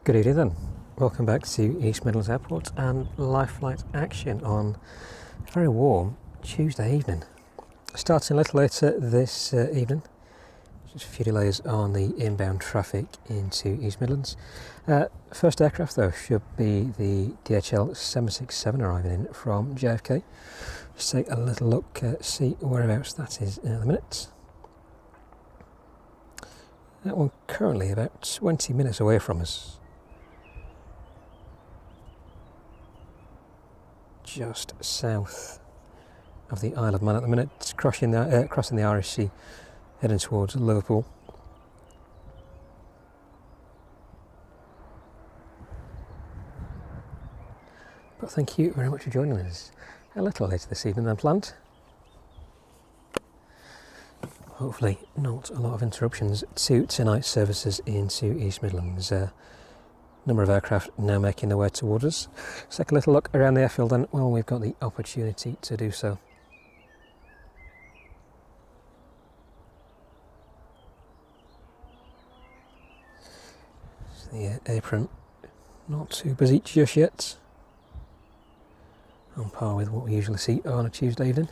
Good evening then. Welcome back to East Midlands Airport and live flight action on a very warm Tuesday evening. Starting a little later this evening, just a few delays on the inbound traffic into East Midlands. First aircraft though should be the DHL 767 arriving in from JFK. Just take a little look, see whereabouts that is in a minute. That one currently about 20 minutes away from us. Just south of the Isle of Man at the minute, crossing the Irish Sea, heading towards Liverpool. But thank you very much for joining us a little later this evening than planned. Hopefully not a lot of interruptions to tonight's services into East Midlands. Number of aircraft now making their way towards us. Let's take a little look around the airfield then when we've got the opportunity to do so. So the apron not too busy just yet. On par with what we usually see on a Tuesday evening.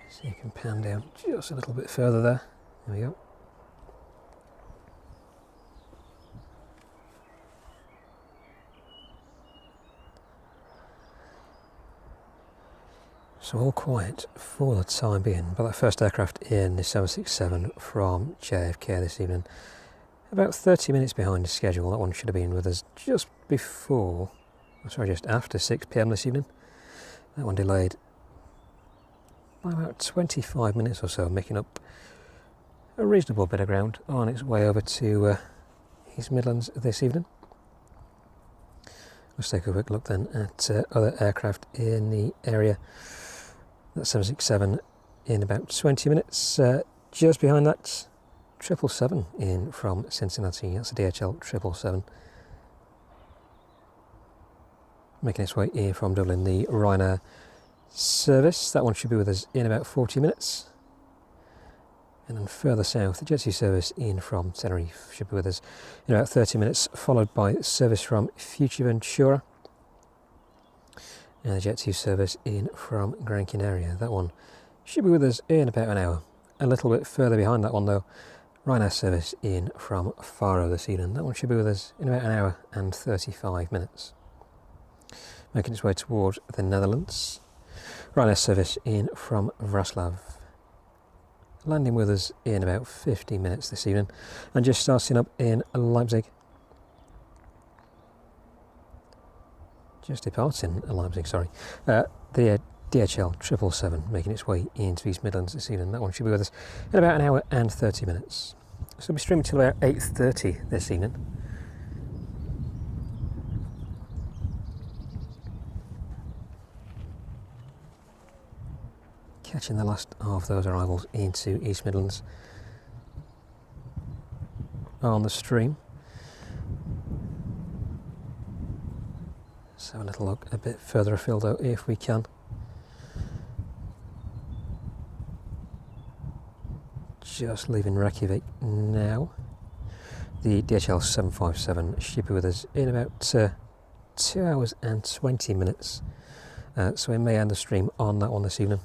So you can pan down just a little bit further there. There we go. So all quiet for the time being, but that first aircraft in the 767 from JFK this evening, about 30 minutes behind the schedule. That one should have been with us just after 6 PM this evening. That one delayed by about 25 minutes or so, making up a reasonable bit of ground on its way over to East Midlands this evening. Let's take a quick look then at other aircraft in the area. That 767 in about 20 minutes. Just behind that, 777 in from Cincinnati. That's a DHL 777. Making its way in from Dublin, the Ryanair service. That one should be with us in about 40 minutes. And then further south, the Jet2 service in from Tenerife should be with us in about 30 minutes, followed by service from Fuerteventura. And the Jet2 service in from Gran Canaria. That one should be with us in about an hour. A little bit further behind that one though, Ryanair service in from Faro this evening. That one should be with us in about an hour and 35 minutes. Making its way towards the Netherlands. Ryanair service in from Wrocław. Landing with us in about 50 minutes this evening. And just starting up in Leipzig. Just departing Leipzig, sorry. The DHL 777 making its way into East Midlands this evening. That one should be with us in about an hour and 30 minutes. So we'll be streaming till about 8:30 this evening. Catching the last of those arrivals into East Midlands on the stream. Let's have a little look a bit further afield though, if we can. Just leaving Reykjavik now. The DHL 757 should be with us in about 2 hours and 20 minutes. So we may end the stream on that one this evening.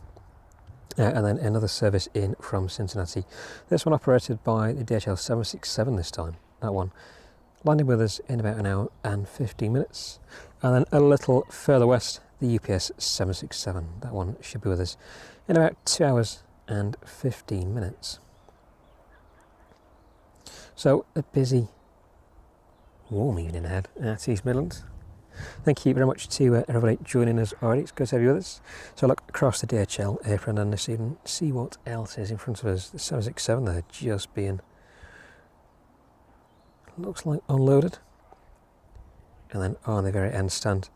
And then another service in from Cincinnati. This one operated by the DHL 767 this time. That one landing with us in about an hour and 15 minutes. And then a little further west, the UPS 767. That one should be with us in about 2 hours and 15 minutes. So a busy, warm evening ahead at East Midlands. Thank you very much to everybody joining us already. It's good to have you with us. So look across the DHL apron and this evening, see what else is in front of us. The 767 there just being, looks like unloaded. And then on the very end stand,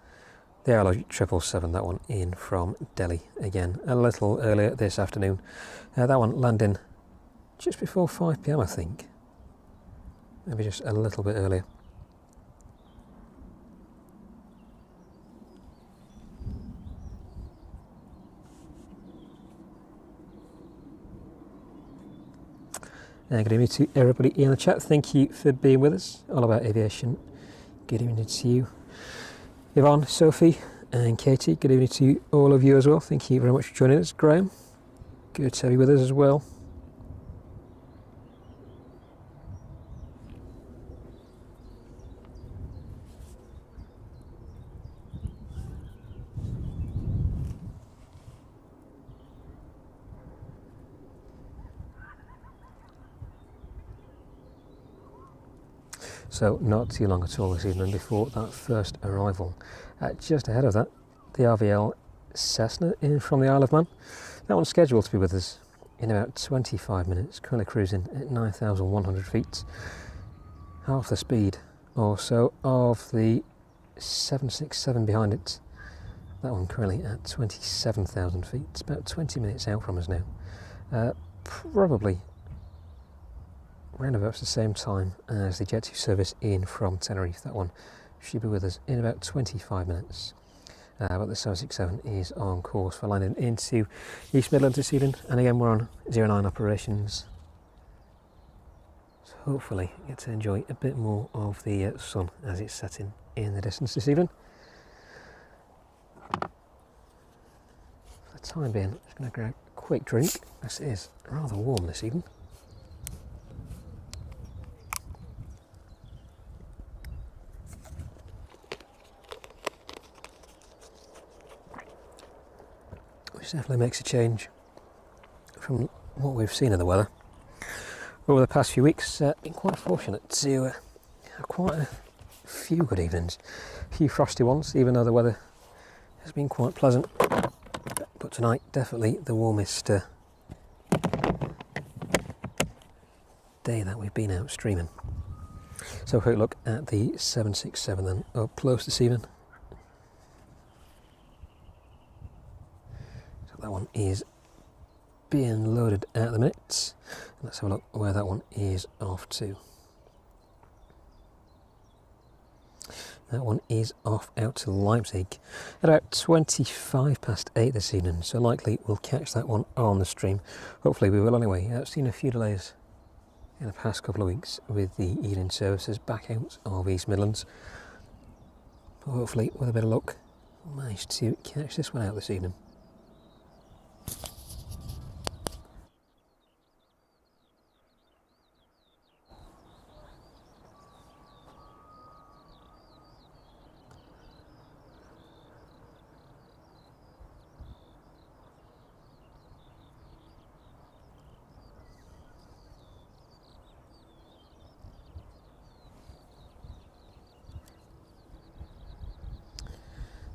the Aeropark 777, that one in from Delhi again, a little earlier this afternoon. That one landing just before 5 PM I think. Maybe just a little bit earlier. Good evening to everybody in the chat. Thank you for being with us. All about aviation good evening to you. Yvonne, Sophie and Katie, good evening to all of you as well. Thank you very much for joining us. Graham, good to have you with us as well. So not too long at all this evening before that first arrival. Just ahead of that, the RVL Cessna in from the Isle of Man. That one's scheduled to be with us in about 25 minutes, currently cruising at 9,100 feet. Half the speed or so of the 767 behind it. That one currently at 27,000 feet. It's about 20 minutes out from us now. Probably around about the same time as the Jet2 service in from Tenerife. That one should be with us in about 25 minutes. But the 767 is on course for landing into East Midlands this evening, and again we're on 09 operations. So hopefully get to enjoy a bit more of the sun as it's setting in the distance this evening. For the time being, I'm just going to grab a quick drink, as it is rather warm this evening. Which definitely makes a change from what we've seen of the weather over the past few weeks. Been quite fortunate to have quite a few good evenings, a few frosty ones, even though the weather has been quite pleasant. But tonight, definitely the warmest day that we've been out streaming. So a quick look at the 767 then, up close this evening. That one is being loaded at the minute. Let's have a look where that one is off to. That one is off out to Leipzig at about 25 past 8 this evening, so likely we'll catch that one on the stream. Hopefully we will anyway. I've seen a few delays in the past couple of weeks with the evening services back out of East Midlands. But hopefully with a bit of luck we'll manage to catch this one out this evening.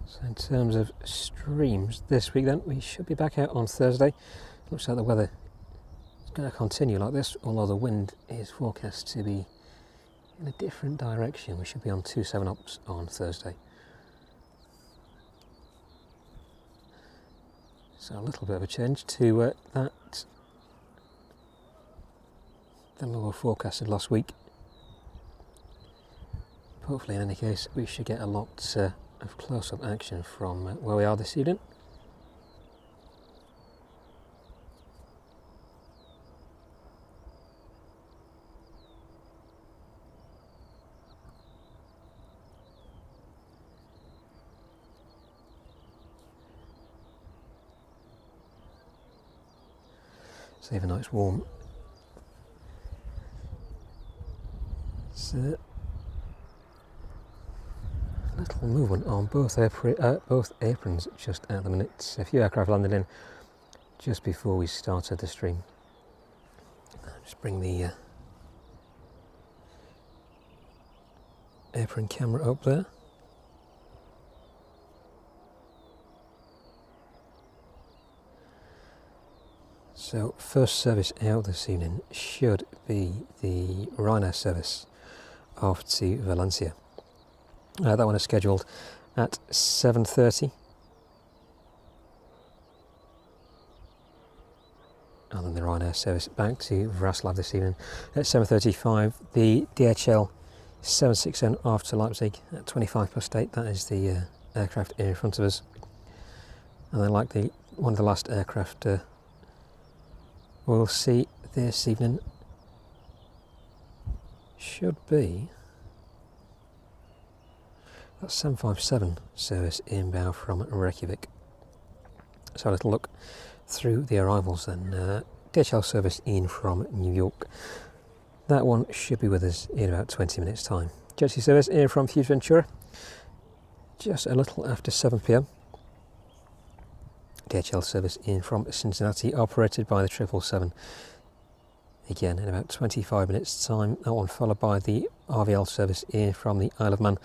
So in terms of streams this week then, we should be back out on Thursday. Looks like the weather is going to continue like this, although the wind is forecast to be in a different direction. We should be on 27 knots on Thursday. So a little bit of a change to that than we were forecasted last week. Hopefully in any case we should get a lot of close-up action from where we are this evening. So even though it's warm, it's a little movement on both aprons just at the minute. A few aircraft landed in just before we started the stream. Just bring the apron camera up there. So first service out this evening should be the Ryanair service off to Valencia. That one is scheduled at 7:30. And then the Ryanair service back to Wrocław this evening at 7:35. The DHL 767 off to Leipzig at 25 past 8. That is the aircraft in front of us. And then likely one of the last aircraft we'll see this evening should be That's 757 service inbound from Reykjavik. So a little look through the arrivals then. DHL service in from New York. That one should be with us in about 20 minutes time. Jet2 service in from Fuerteventura, just a little after 7 p.m. DHL service in from Cincinnati, operated by the 777. Again, in about 25 minutes time. That one followed by the RVL service in from the Isle of Man.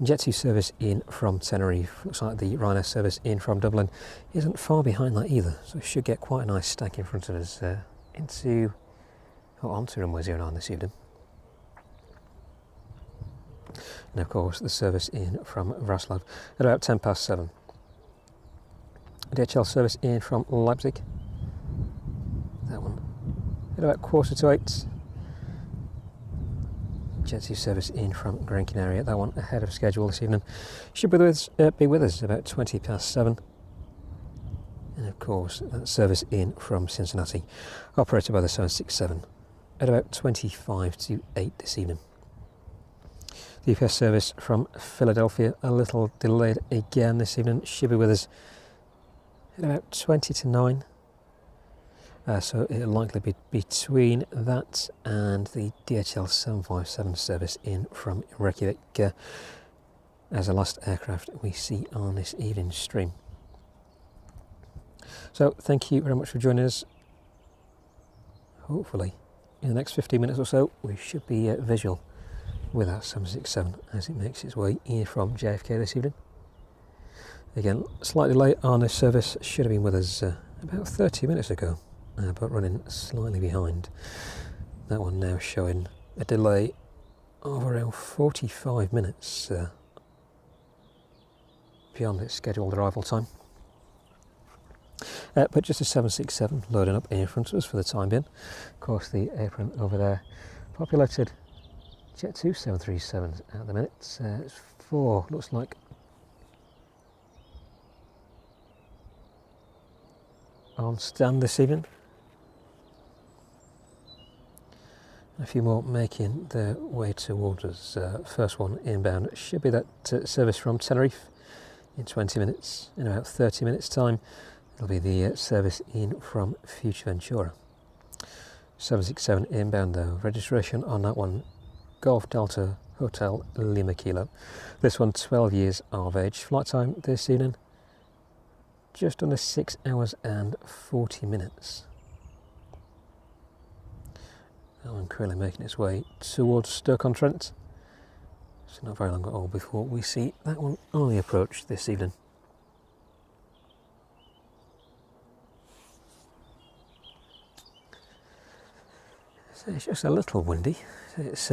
Jet2 service in from Tenerife. Looks like the Ryanair service in from Dublin isn't far behind that either, so we should get quite a nice stack in front of us onto runway 09 this evening. And of course the service in from Wrocław at about 10 past 7. DHL service in from Leipzig. That one at about 7:45. Jet2 service in from Gran Canaria. That one ahead of schedule this evening. Should be with us about 20 past 7. And of course that service in from Cincinnati, operated by the 767, at about 25 to 8 this evening. The UPS service from Philadelphia, a little delayed again this evening, should be with us at about 20 to 9. So it'll likely be between that and the DHL 757 service in from Reykjavik as the last aircraft we see on this evening's stream. So thank you very much for joining us. Hopefully in the next 15 minutes or so we should be visual with our 767 as it makes its way in from JFK this evening. Again, slightly late on this service, should have been with us about 30 minutes ago. But running slightly behind. That one now showing a delay of around 45 minutes beyond its scheduled arrival time. But just a 767 loading up in front of us for the time being. Of course, the apron over there populated Jet2 737s at the minute. It's 4, looks like, on stand this evening. A few more making their way towards us. First one inbound should be that service from Tenerife in 20 minutes. In about 30 minutes time it'll be the service in from Fuerteventura. 767 inbound though. Registration on that one, Golf Delta Hotel Lima Kilo. This one 12 years of age. Flight time this evening just under 6 hours and 40 minutes. That one currently making its way towards Stoke-on-Trent. It's not very long at all before we see that one on the approach this evening. So it's just a little windy. It's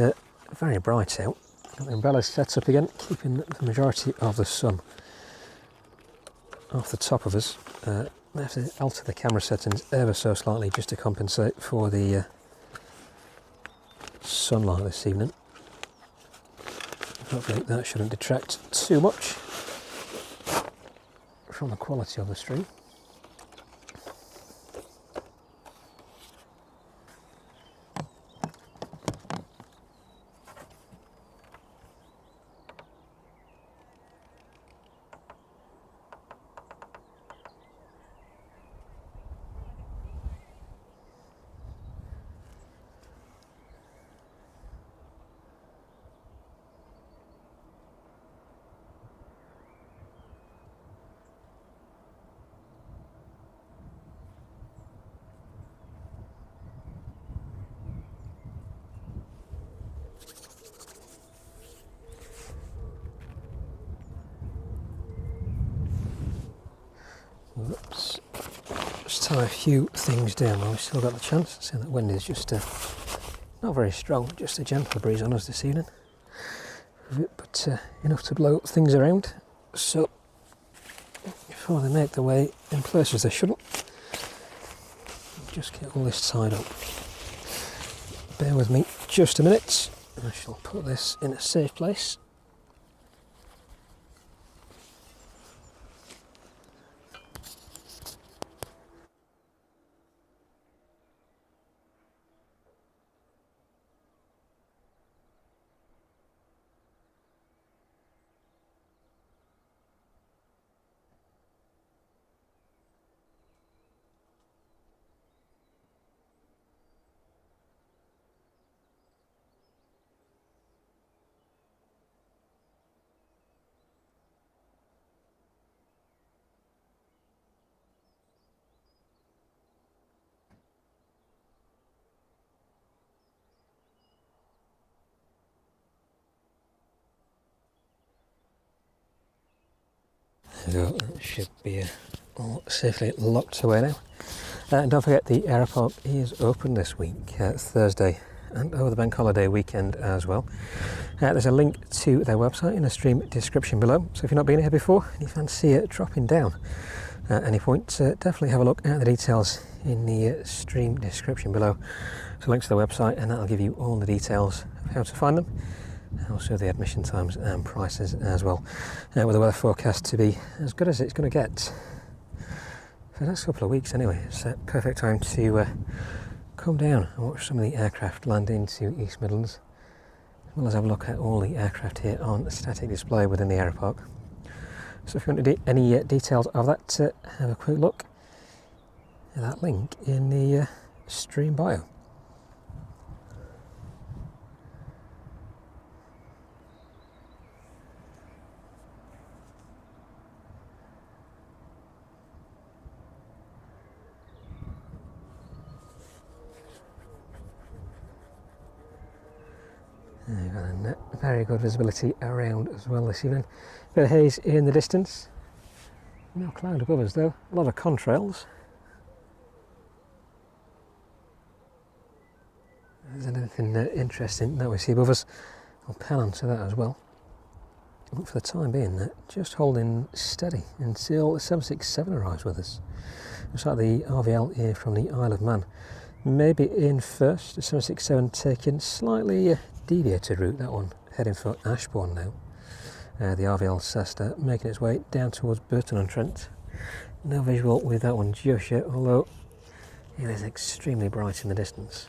very bright out. Got the umbrellas set up again, keeping the majority of the sun off the top of us. I have to alter the camera settings ever so slightly just to compensate for the sunlight this evening. Hopefully that shouldn't detract too much from the quality of the stream. Whoops. Just tie a few things down while we've still got the chance. See, that wind is just not very strong, just a gentle breeze on us this evening. But enough to blow things around. So before they make their way in places they shouldn't, just get all this tied up. Bear with me just a minute. I shall put this in a safe place. There we go, that should be all safely locked away now. And don't forget, the Aeropark is open this week, Thursday and over the bank holiday weekend as well. There's a link to their website in the stream description below, so if you've not been here before and you fancy dropping down at any point, definitely have a look at the details in the stream description below. So links to the website, and that'll give you all the details of how to find them, and also the admission times and prices as well. With the weather forecast to be as good as it's going to get for the next couple of weeks anyway, it's a perfect time to come down and watch some of the aircraft land into East Midlands, as well as have a look at all the aircraft here on static display within the Aeropark. So if you want to do any details of that, have a quick look at that link in the stream bio. You've got a very good visibility around as well this evening. Bit of haze in the distance. No cloud above us though. A lot of contrails. If there's anything interesting that we see above us, I'll pan on to that as well. But for the time being, just holding steady until the 767 arrives with us. Looks like the RVL here from the Isle of Man. Maybe in first, the 767 taking slightly deviated route, that one heading for Ashbourne now. The RVL Cessna making its way down towards Burton-on-Trent. No visual with that one just yet, although it is extremely bright in the distance.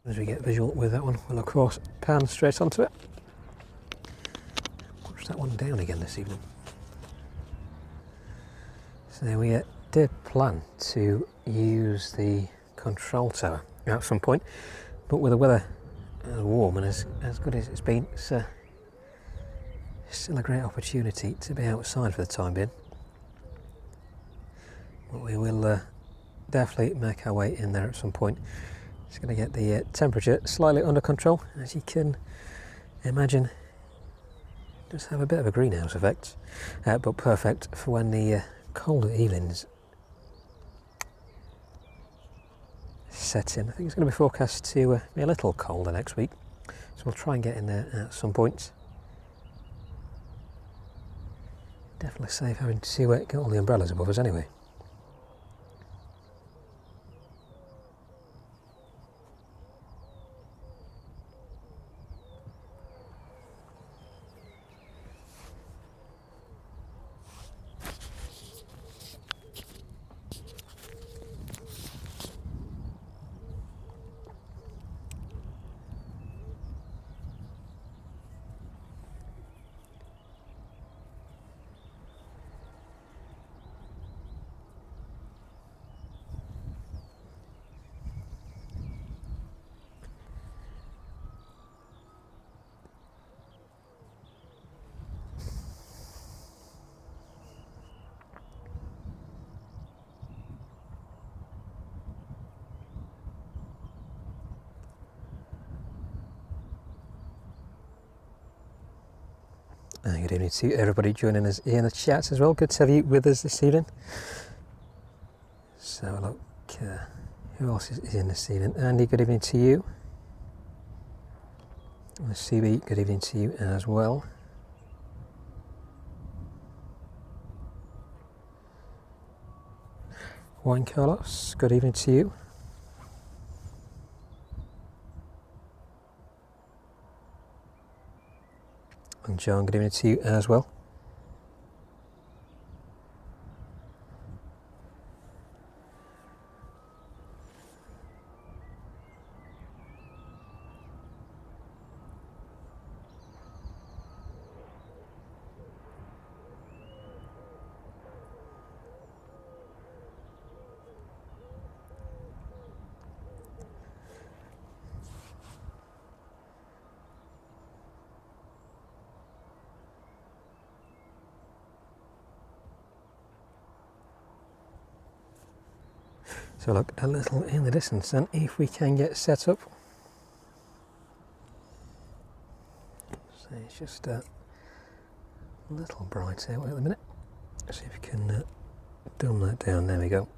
As we get visual with that one, we'll of course pan straight onto it. Push that one down again this evening. So we did plan to use the control tower at some point, but with the weather as warm and as good as it's been, it's still a great opportunity to be outside for the time being. But we will definitely make our way in there at some point. It's going to get the temperature slightly under control, as you can imagine. Does have a bit of a greenhouse effect, but perfect for when the colder evenings set in. I think it's going to be forecast to be a little colder next week, so we'll try and get in there at some point. Definitely safe having to get all the umbrellas above us anyway. Good evening to everybody joining us in the chat as well. Good to have you with us this evening. So look, who else is in this evening? Andy, good evening to you. And CB, good evening to you as well. Juan Carlos, good evening to you. And John, good evening to you as well. So look a little in the distance, and if we can get set up. So it's just a little bright out at the minute. See if we can dumb that down. There we go.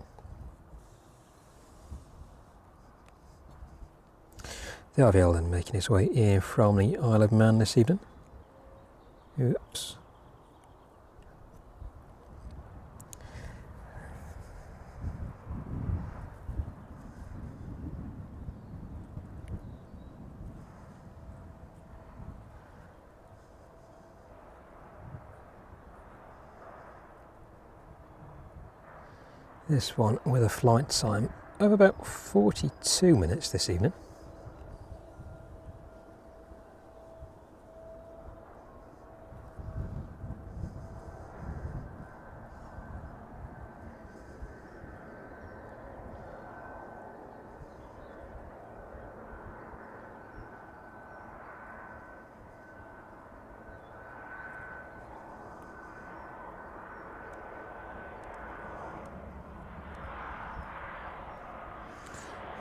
The RVL then making its way in from the Isle of Man this evening. Oops. This one with a flight time of about 42 minutes this evening.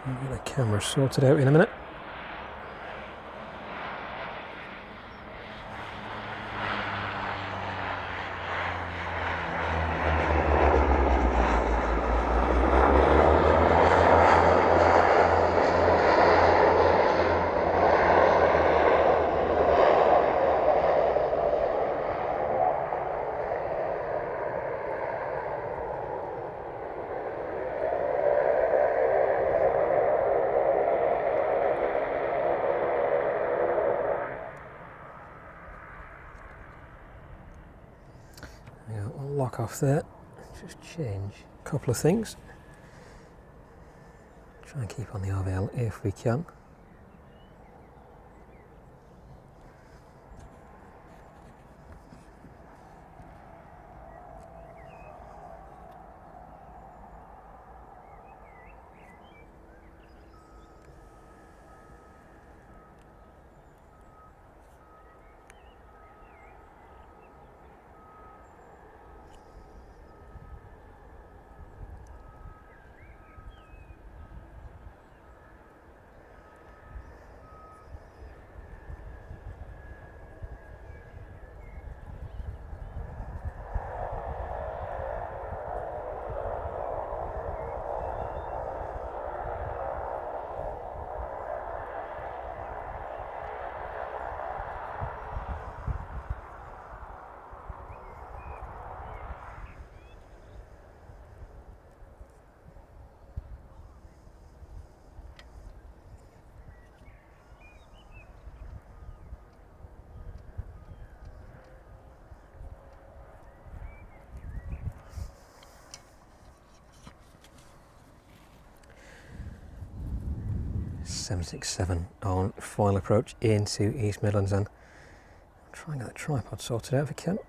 I'll get the camera sorted out in a minute. We'll lock off there, just change a couple of things. Try and keep on the RVL if we can. .767 on final approach into East Midlands, and I'll try and get that tripod sorted out if I can.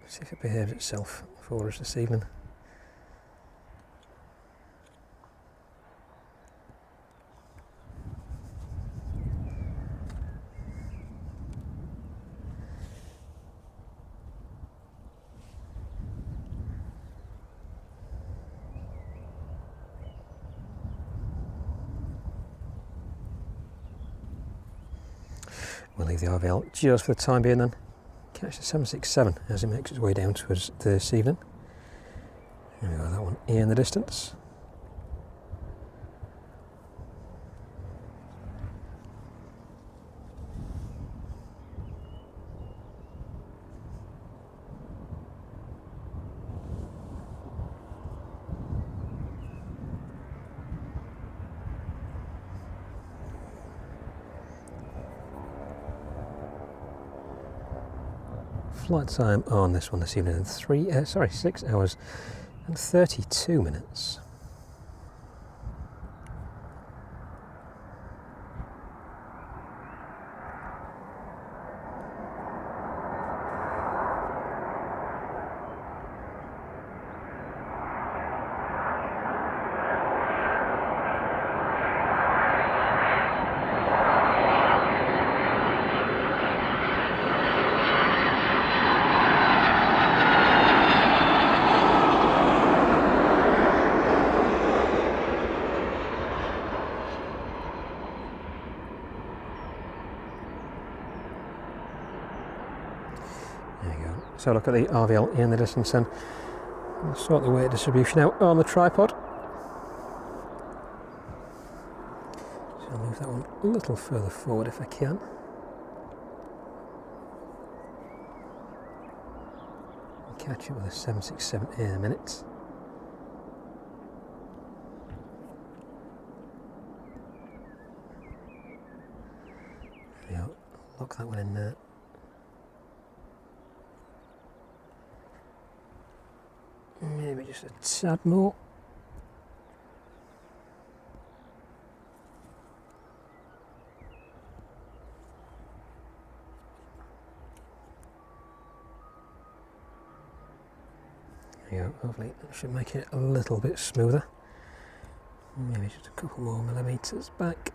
See if it behaves itself for us this evening. We'll leave the RVL just for the time being then. Catch the 767 as it makes its way down towards this evening. There we go, that one in the distance. Flight time on this one this evening in 6 hours and 32 minutes. So look at the RVL in the distance, and we'll sort the weight distribution out on the tripod. So I'll move that one a little further forward if I can. Catch up with a 767 in a minute. There we go. Lock that one in there. Maybe just a tad more. There we go. Hopefully that should make it a little bit smoother. Maybe just a couple more millimetres back.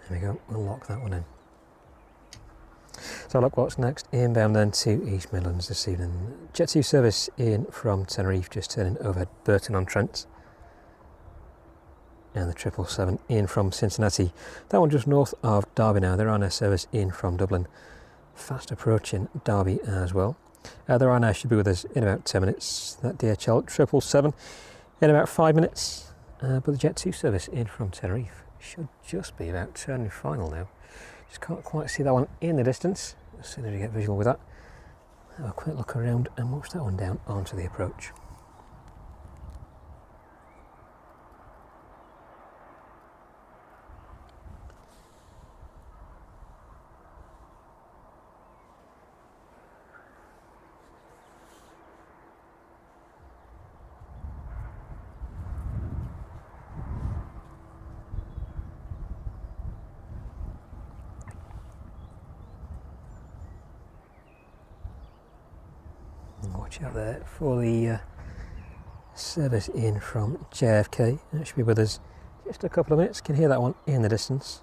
There we go. We'll lock that one in. So look what's next. Inbound then to East Midlands this evening. Jet 2 service in from Tenerife, just turning over Burton-on-Trent. And the 777 in from Cincinnati. That one just north of Derby now. They're on a service in from Dublin. Fast approaching Derby as well. The Ryanair should be with us in about 10 minutes. That DHL 777 in about 5 minutes. But the Jet 2 service in from Tenerife should just be about turning final now. Just can't quite see that one in the distance. As soon as we get visual with that, have a quick look around and watch that one down onto the approach. Watch out there for the service in from JFK. That should be with us just a couple of minutes. Can hear that one in the distance.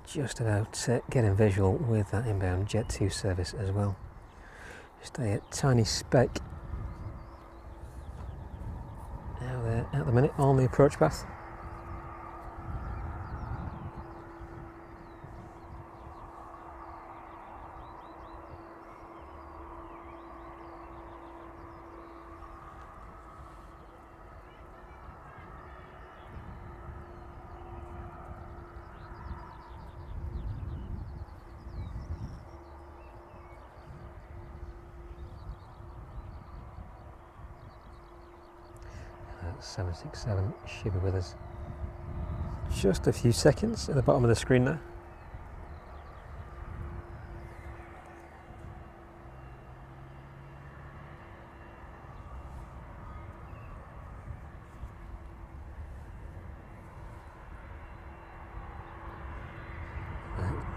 Just about getting visual with that inbound Jet 2 service as well. Just a tiny speck now there at the minute on the approach path. That 767 should be with us just a few seconds at the bottom of the screen there.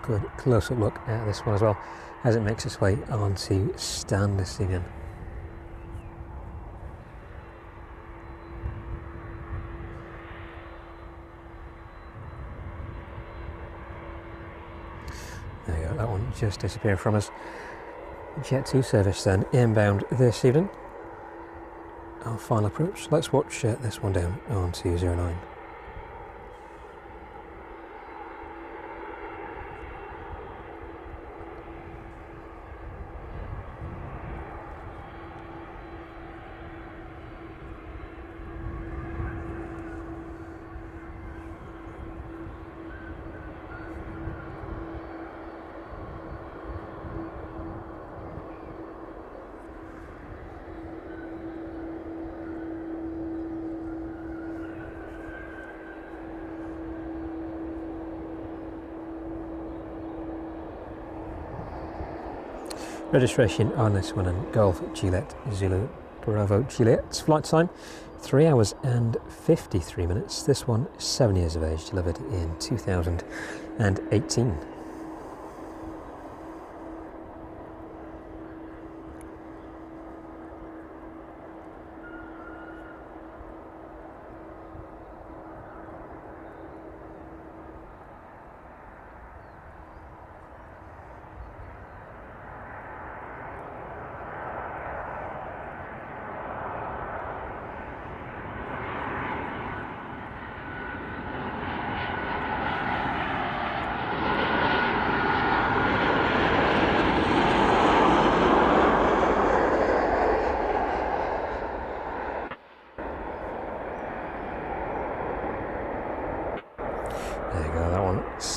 Good close-up look at this one as well as it makes its way onto stand this evening. There you go, that one just disappeared from us. Jet 2 service then inbound this evening. Our final approach. Let's watch this one down on 209. Registration on this one and Golf Juliet Zulu Bravo Juliet's flight time 3 hours and 53 minutes. This one 7 years of age, delivered in 2018.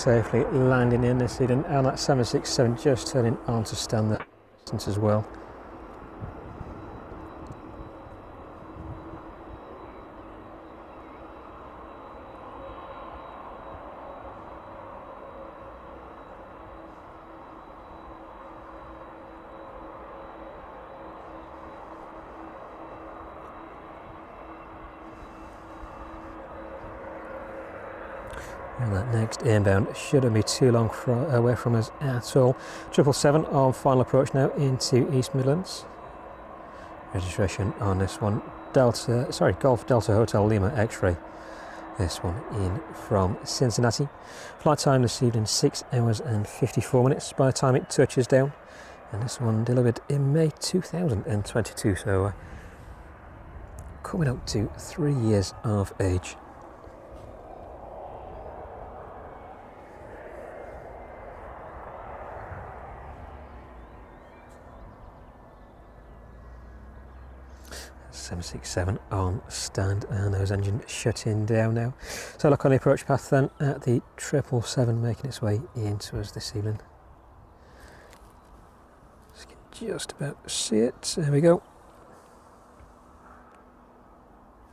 safely landing in this evening, and that 767 just turning on to stand that distance as well. And that next inbound shouldn't be too long away from us at all. 777 on final approach now into East Midlands. Registration on this one, Golf Delta Hotel Lima X-ray. This one in from Cincinnati. Flight time this evening 6 hours and 54 minutes by the time it touches down. And this one delivered in May 2022, so coming up to 3 years of age. .767 on stand, and those engines shutting down now. So look on the approach path then at the 777 making its way into us this evening. Just about see it. There we go.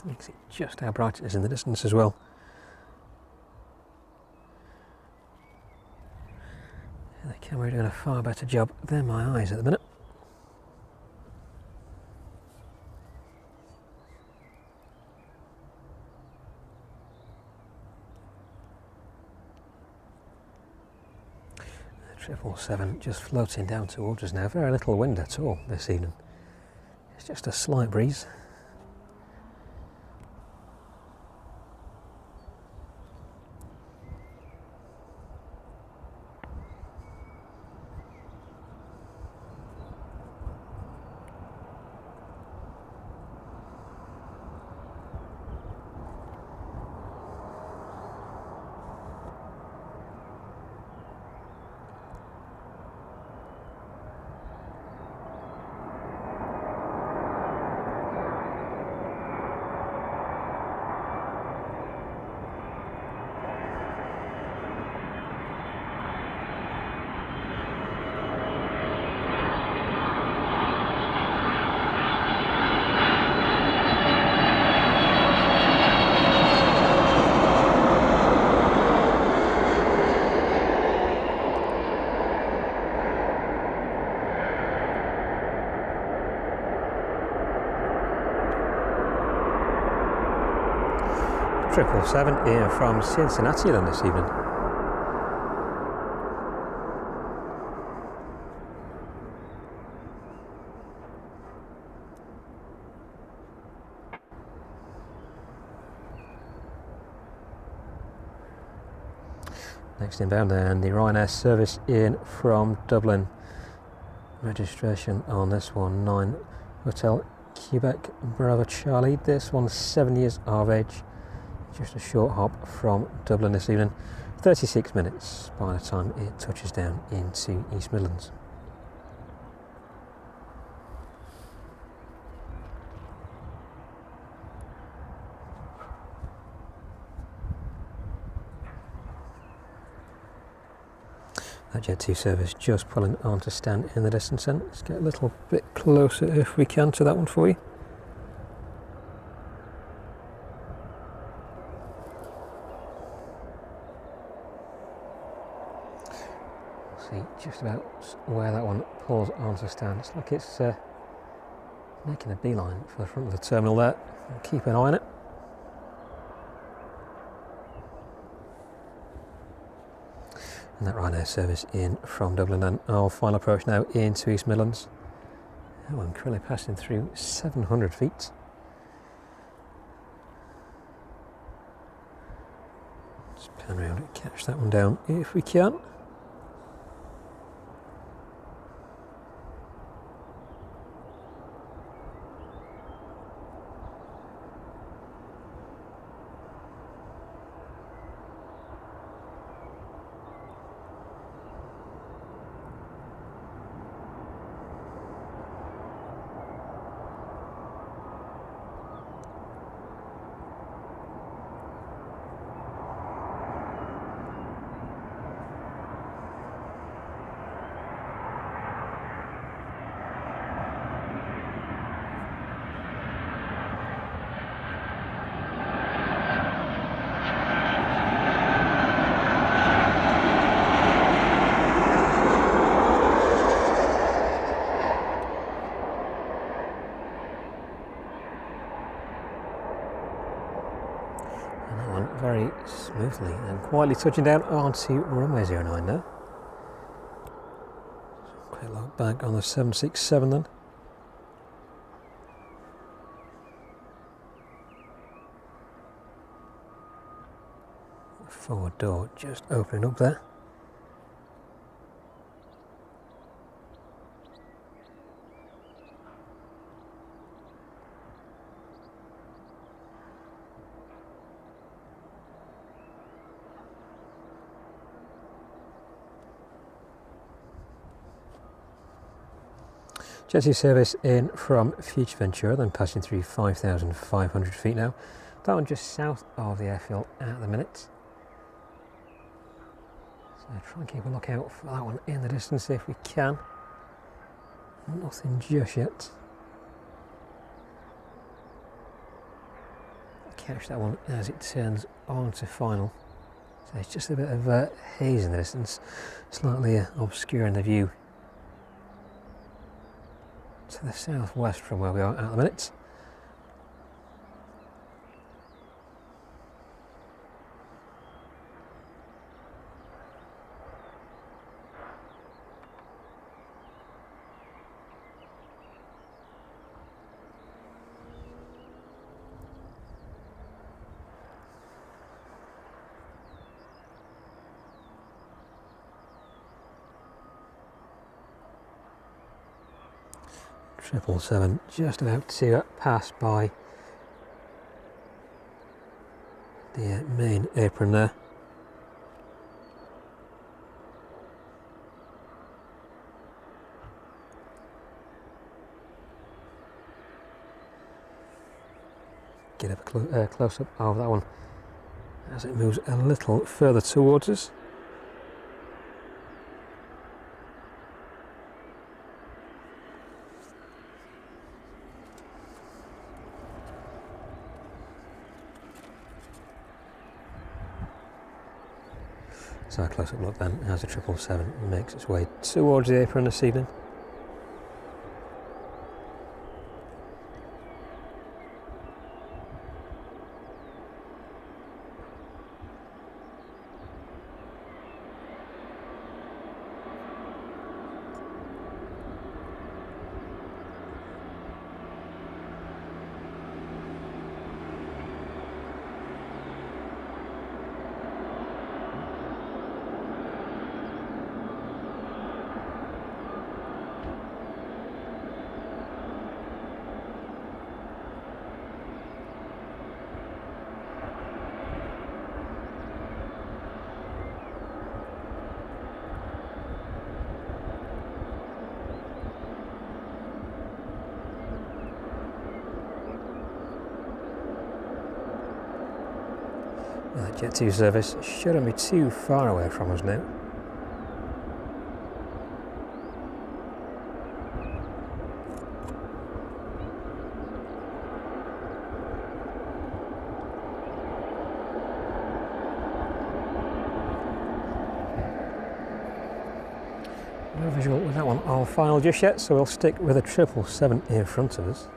You can see just how bright it is in the distance as well. The camera doing a far better job than my eyes at the minute. The 777 just floating down towards us now. Very little wind at all this evening. It's just a slight breeze. Triple 7 here from Cincinnati then this evening. Next inbound then, the Ryanair service in from Dublin. Registration on this one, 9 Hotel Quebec Bravo Charlie. This one's 7 years of age. Just a short hop from Dublin this evening. 36 minutes by the time it touches down into East Midlands. That Jet 2 service just pulling on to stand in the distance, and let's get a little bit closer if we can to that one for you. See just about where that one pulls on to stand. It's like it's making a beeline for the front of the terminal there. Keep an eye on it. And that Ryanair service in from Dublin, and our final approach now into East Midlands. That one currently passing through 700 feet. Just pan around and catch that one down if we can. And that one very smoothly and quietly touching down onto runway 09 now. Quick look back on the 767 then. Forward door just opening up there. Jet service in from Future Ventura, then passing through 5,500 feet now. That one just south of the airfield at the minute. So try and keep a lookout for that one in the distance if we can. Nothing just yet. Catch that one as it turns on to final. So it's just a bit of haze in the distance, slightly obscuring the view to the southwest from where we are at the minute. Triple 7 just about to pass by the main apron there. Get a close up of that one as it moves a little further towards us. So a close-up look then as the 777 makes its way towards the apron this evening. That Jet 2 service shouldn't be too far away from us now. No visual with that one all final just yet, so we'll stick with a 777 in front of us.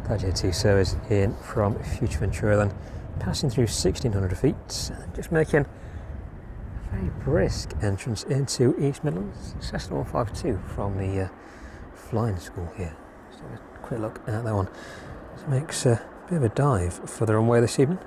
That J2 service in from Future Ventura then, passing through 1600 feet, just making a very very brisk entrance into East Midlands. Cessna 152 from the flying school here. Just have a quick look at that one. This makes a bit of a dive for the runway this evening.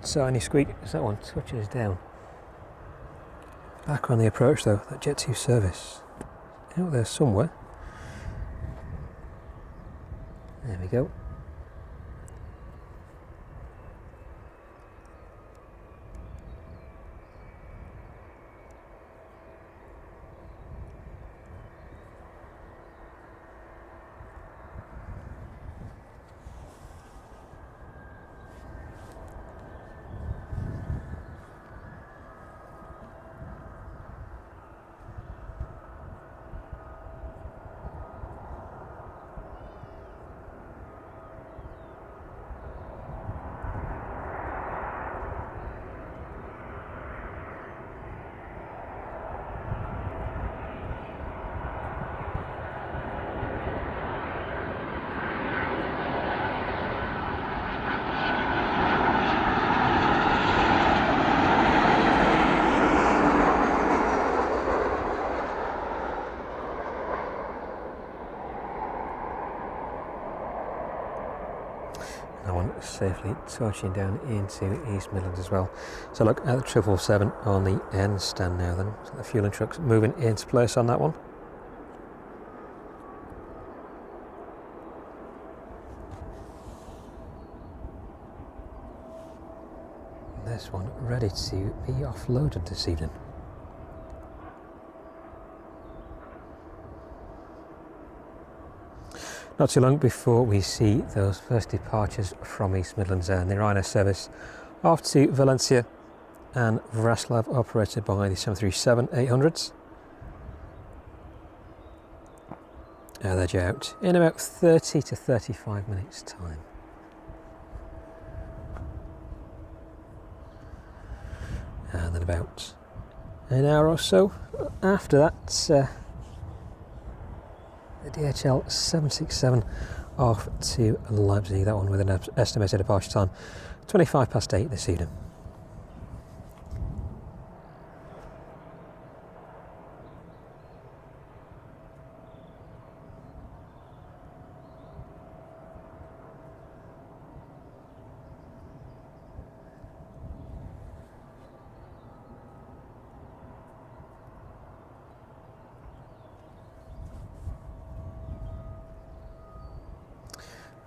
Tiny squeak as that one touches down. Back on the approach though, that Jet 2 service out there somewhere. There we go. That one safely touching down into East Midlands as well. So look at the 777 on the end stand now then. So the fueling truck's moving into place on that one. This one ready to be offloaded this evening. Not too long before we see those first departures from East Midlands Air and the Ryanair service off to Valencia and Vraslav, operated by the 737-800s. They're due out in about 30 to 35 minutes time. And then about an hour or so after that, the DHL 767 off to Leipzig, that one with an estimated departure time 8:25 this evening.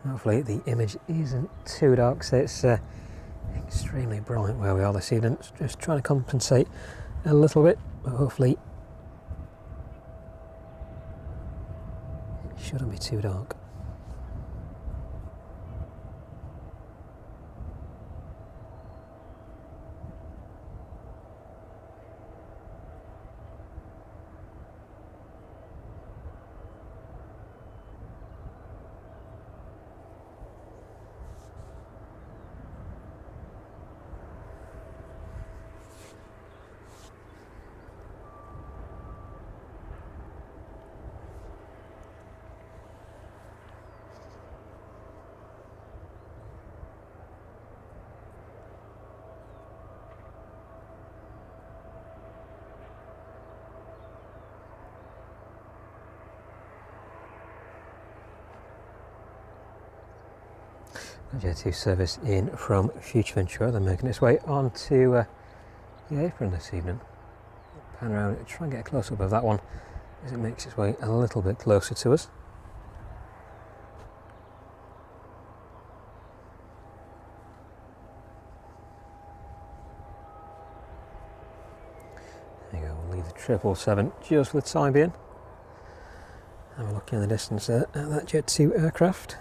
Hopefully the image isn't too dark, so it's extremely bright where we are this evening. Just trying to compensate a little bit, but hopefully it shouldn't be too dark. Jet 2 service in from Futurventura, then making its way onto the apron this evening. Pan around and try and get a close up of that one as it makes its way a little bit closer to us. There you go, we'll leave the 777 just for the time being. Have a look in the distance there at that Jet 2 aircraft.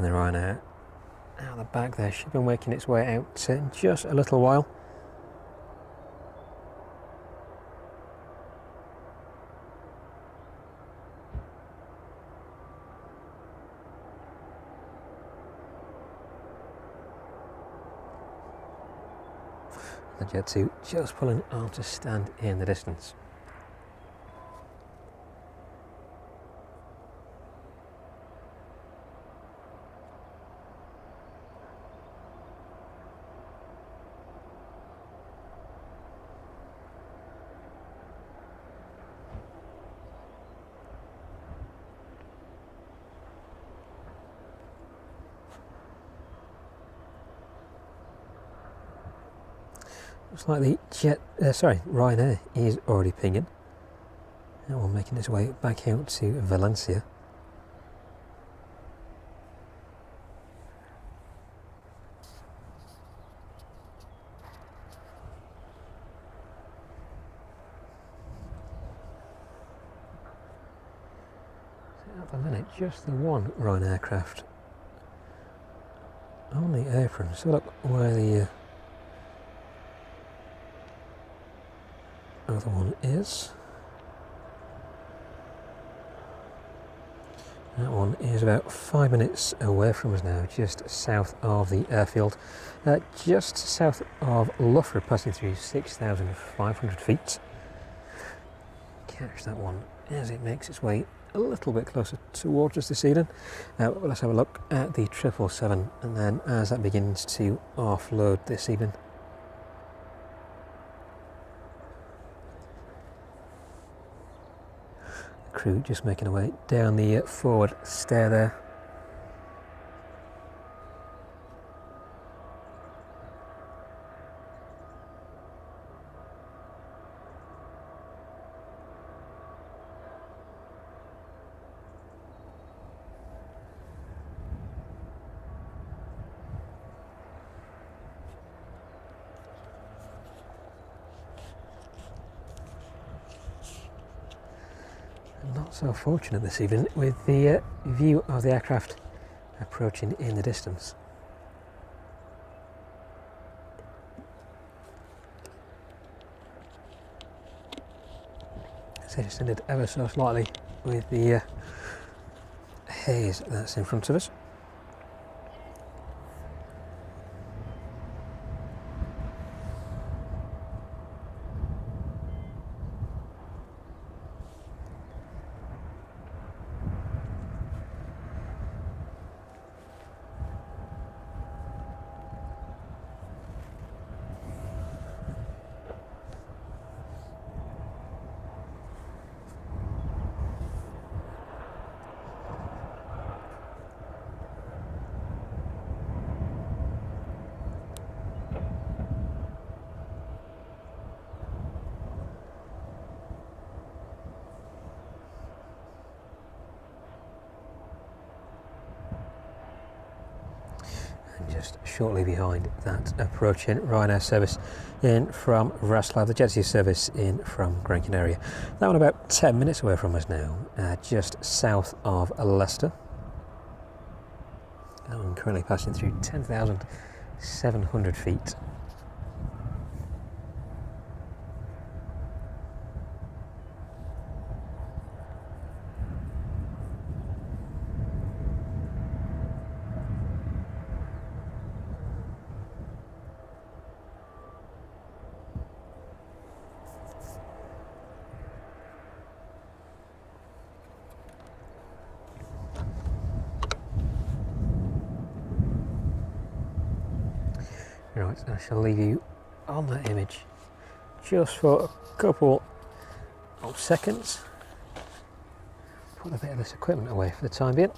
And the Ryanair out the back there should be making its way out in just a little while. The Jet 2 just pulling on to stand in the distance. Looks like the Ryanair is already pinging. Now we're making its way back out to Valencia. So at the minute, just the one Ryanair aircraft on the apron. So look where the other one is. That one is about 5 minutes away from us now, just south of the airfield, just south of Loughborough, passing through 6,500 feet. Catch that one as it makes its way a little bit closer towards us this evening. Let's have a look at the 777, and then as that begins to offload this evening. Crew just making their way down the forward stair there. Not so fortunate this evening with the view of the aircraft approaching in the distance. So just ended ever so slightly with the haze that's in front of us. Just shortly behind that approaching Ryanair service in from Wrocław, the Jet 2 service in from Gran Canaria. That one about 10 minutes away from us now, just south of Leicester. That one currently passing through 10,700 feet. Right, I shall leave you on that image just for a couple of seconds. Put a bit of this equipment away for the time being.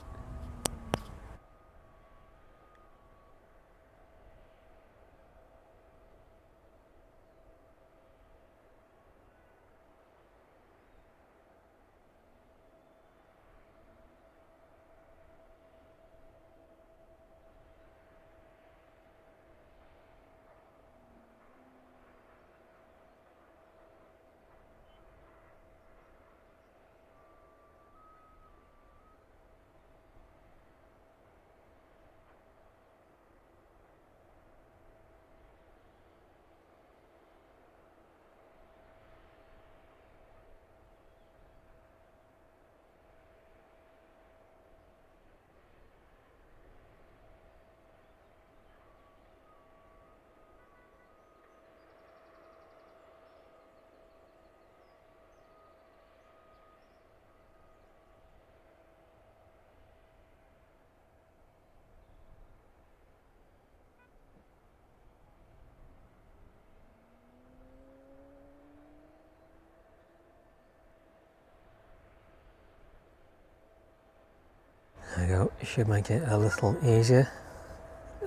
should make it a little easier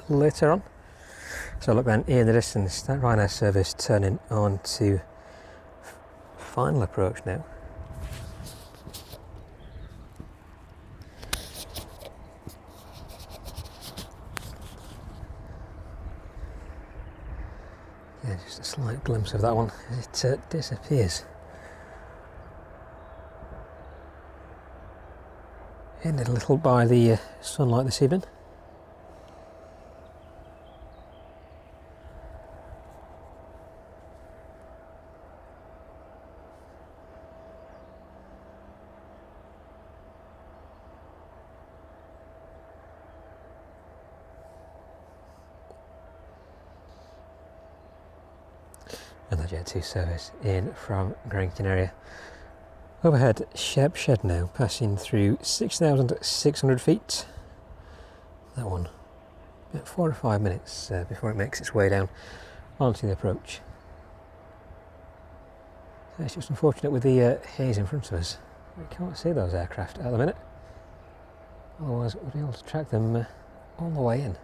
later on. So look then, in the distance, that Ryanair service turning on to final approach now. Yeah, just a slight glimpse of that one as it disappears. Ended a little by the sunlight this evening. And the Jet 2 service in from Gran Canaria. Overhead Shep Shed now, passing through 6,600 feet. That one, about 4 or 5 minutes before it makes its way down onto the approach. It's just unfortunate with the haze in front of us. We can't see those aircraft at the minute. Otherwise we'll be able to track them all the way in.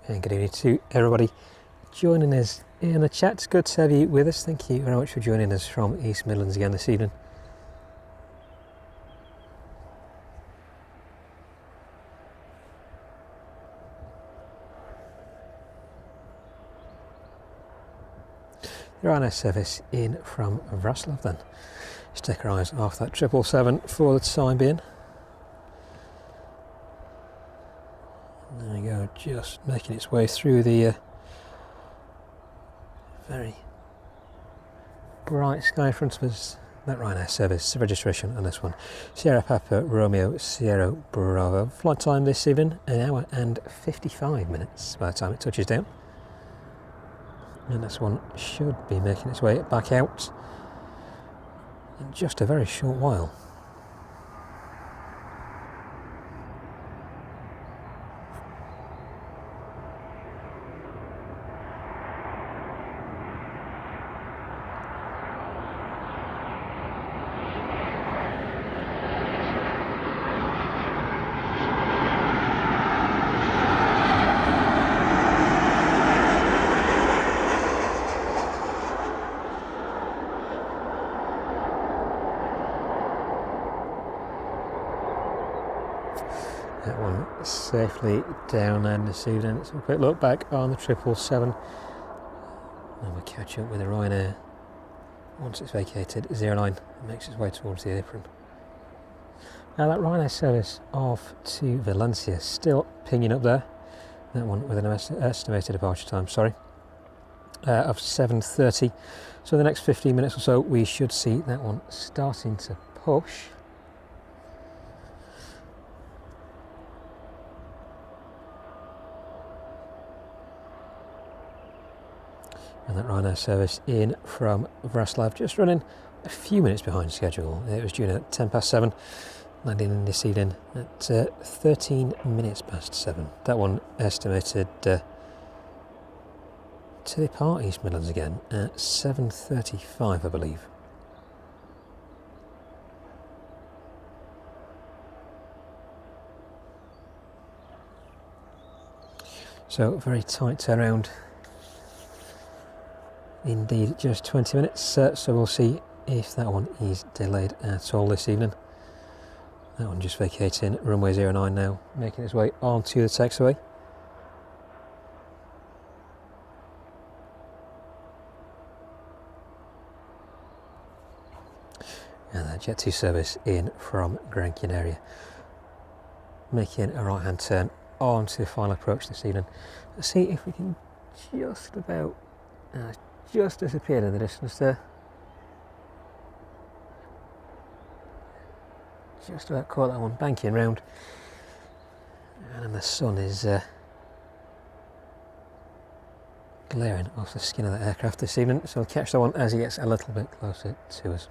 And good evening to everybody joining us in the chat. It's good to have you with us. Thank you very much for joining us from East Midlands again this evening. The Ryanair service in from Wrocław then. Just take our eyes off that 777 for the time being. There we go, just making its way through the very bright sky in front of us. That Ryanair service, registration on this one, Sierra Papa Romeo Sierra Bravo. Flight time this evening, 1 hour and 55 minutes by the time it touches down. And this one should be making its way back out in just a very short while. That one safely down and this evening. Let's have a quick look back on the 777. And we'll catch up with the Ryanair once it's vacated 09 and makes its way towards the apron. Now that Ryanair service off to Valencia, still pinging up there. That one with an estimated departure time, of 7:30. So the next 15 minutes or so we should see that one starting to push. And that Ryanair service in from Wrocław, just running a few minutes behind schedule. It was due at 7:10, landing this evening at 13 minutes past 7. That one estimated to depart East Midlands again at 7:35, I believe. So very tight turnaround. Indeed, just 20 minutes, so we'll see if that one is delayed at all this evening. That one just vacating runway 09 now, making its way onto the taxiway. And that Jet 2 service in from Gran Canaria, making a right hand turn onto the final approach this evening. Let's see if we can just about just disappeared in the distance there. Just about caught that one banking round, and then the sun is glaring off the skin of the aircraft this evening, so I'll catch that one as he gets a little bit closer to us.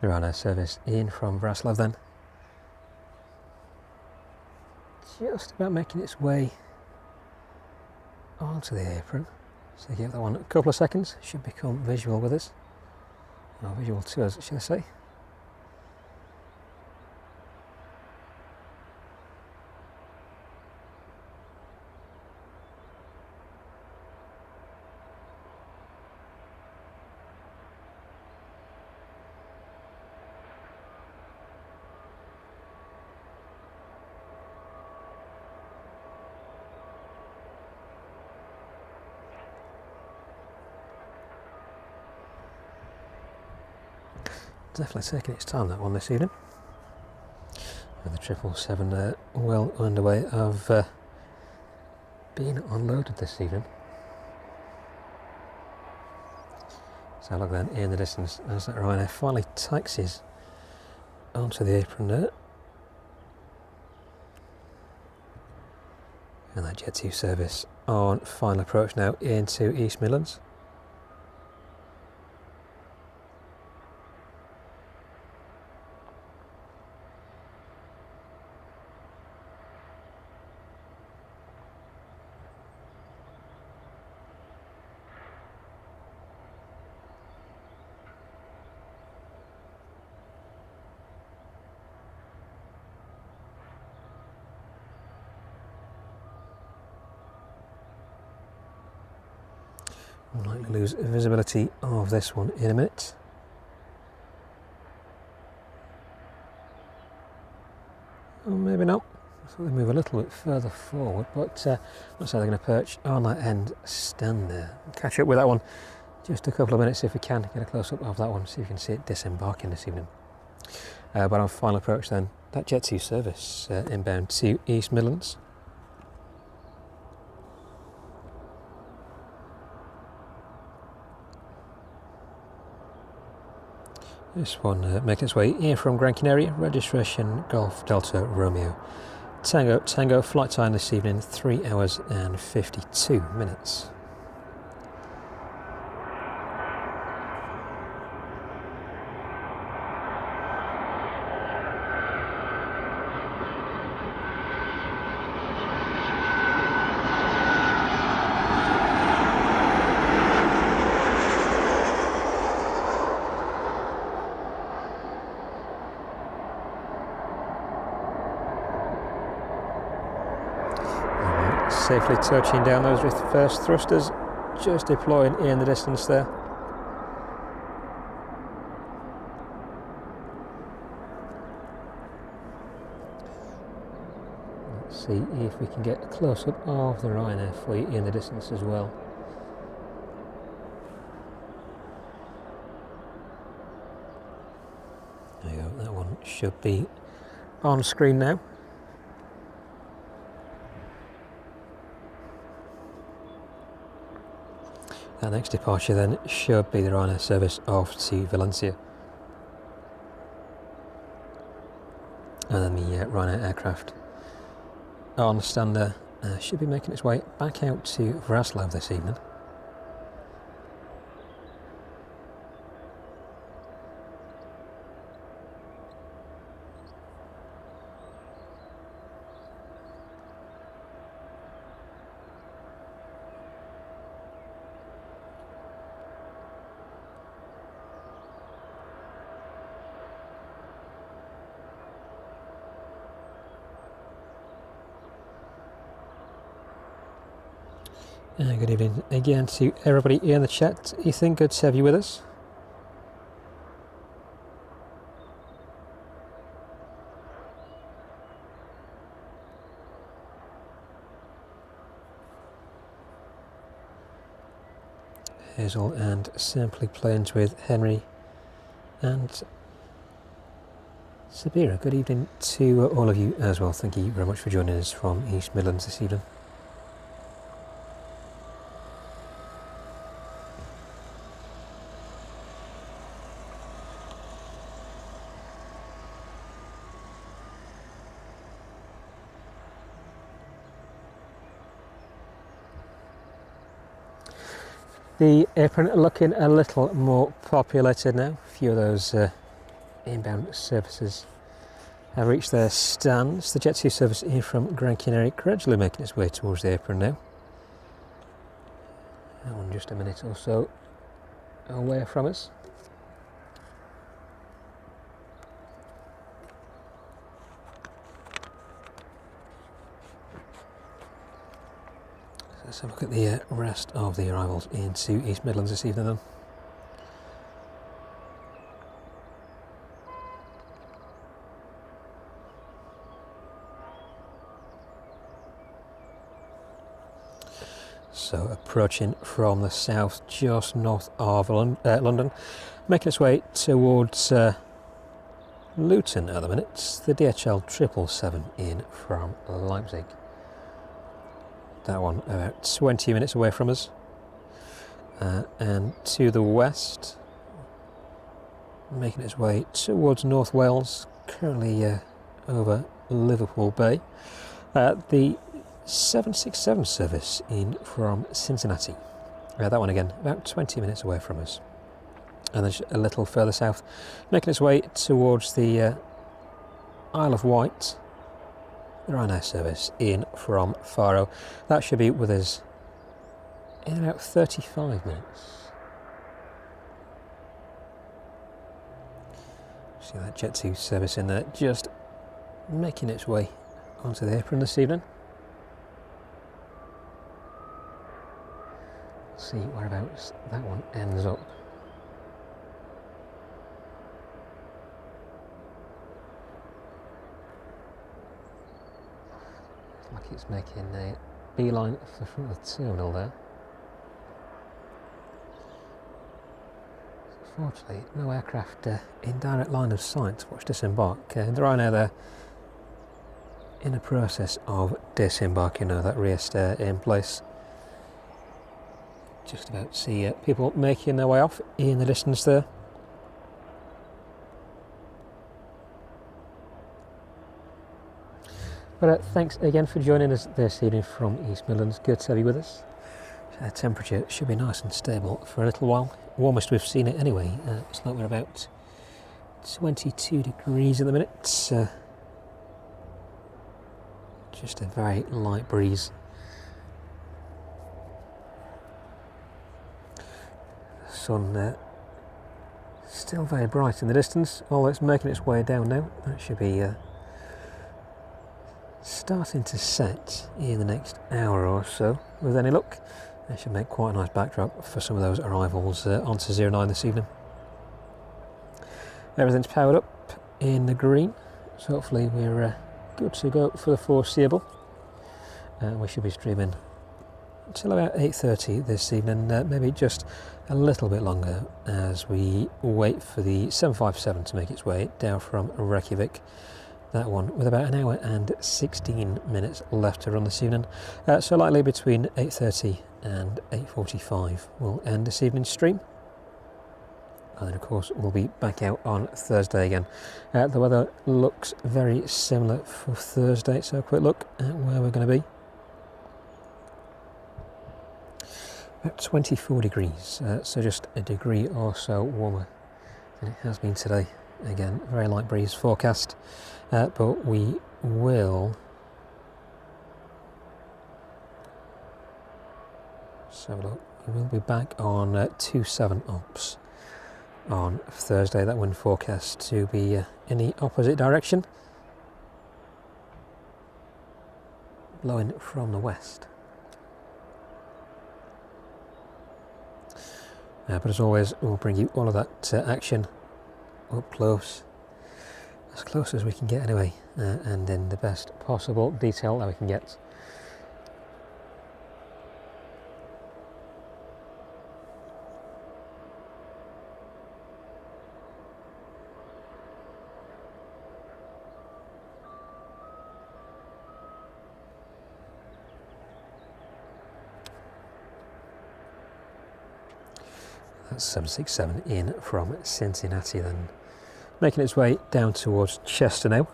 The Ryanair service in from Wrocław then. Just about making its way onto the apron. So give that one a couple of seconds, should become visual with us. Or visual to us, should I say. Definitely taking its time, that one this evening. And the 777 well underway of being unloaded this evening. So look then in the distance as that Ryanair finally taxis onto the apron there. And that Jet 2 service on final approach now into East Midlands. We'll likely lose visibility of this one in a minute. Or maybe not. I thought they'd move a little bit further forward, but looks like they're going to perch on that end stand there. We'll catch up with that one just a couple of minutes if we can, get a close-up of that one, see if you can see it disembarking this evening. But on final approach then, that Jet 2 service inbound to East Midlands. This one making its way in from Gran Canaria, registration Golf Delta Romeo. Tango, flight time this evening 3 hours and 52 minutes. Safely touching down those first thrusters, just deploying in the distance there. Let's see if we can get a close-up of the Ryanair for you in the distance as well. There you go, that one should be on screen now. Our next departure then should be the Ryanair service off to Valencia. And then the Ryanair aircraft on stand there should be making its way back out to Wrocław this evening. Good evening again to everybody in the chat. Ethan, good to have you with us. Hazel and Simply Planes with Henry and Sabira. Good evening to all of you as well. Thank you very much for joining us from East Midlands this evening. The apron looking a little more populated now. A few of those inbound services have reached their stands. The Jet 2 service in from Gran Canaria gradually making its way towards the apron now. That one just a minute or so away from us. Let's have a look at the rest of the arrivals into East Midlands this evening then. So approaching from the south, just north of London, making its way towards Luton at the minute, the DHL 777 in from Leipzig. That one about 20 minutes away from us. And to the west, making its way towards North Wales, currently over Liverpool Bay. The 767 service in from Cincinnati. That one again, about 20 minutes away from us. And then a little further south, making its way towards the Isle of Wight. The Ryanair service in from Faro. That should be with us in about 35 minutes. See that Jet 2 service in there, just making its way onto the apron this evening. See whereabouts that one ends up. Like it's making a beeline for the front of the terminal there. Fortunately, no aircraft in direct line of sight to watch disembark. The Ryanair there in the process of disembarking now, that rear stair in place. Just about to see people making their way off in the distance there. But thanks again for joining us this evening from East Midlands. Good to have you with us. Temperature should be nice and stable for a little while. Warmest we've seen it anyway. It's like we're about 22 degrees at the minute. Just a very light breeze. Sun still very bright in the distance, although it's making its way down now. That should be starting to set in the next hour or so. With any luck, that should make quite a nice backdrop for some of those arrivals onto 09 this evening. Everything's powered up in the green, so hopefully we're good to go for the foreseeable. We should be streaming until about 8:30 this evening, maybe just a little bit longer as we wait for the 757 to make its way down from Reykjavik. That one with about an hour and 16 minutes left to run this evening. So likely between 8:30 and 8:45 we'll end this evening's stream. And then of course we'll be back out on Thursday again. The weather looks very similar for Thursday, so a quick look at where we're going to be. About 24 degrees, so just a degree or so warmer than it has been today. Again, very light breeze forecast, but we will have a look. We will be back on 27 ops on Thursday. That wind forecast to be in the opposite direction, blowing from the west. But as always, we'll bring you all of that action up close, as close as we can get anyway, and in the best possible detail that we can get. That's 767 in from Cincinnati, then making its way down towards Chester now.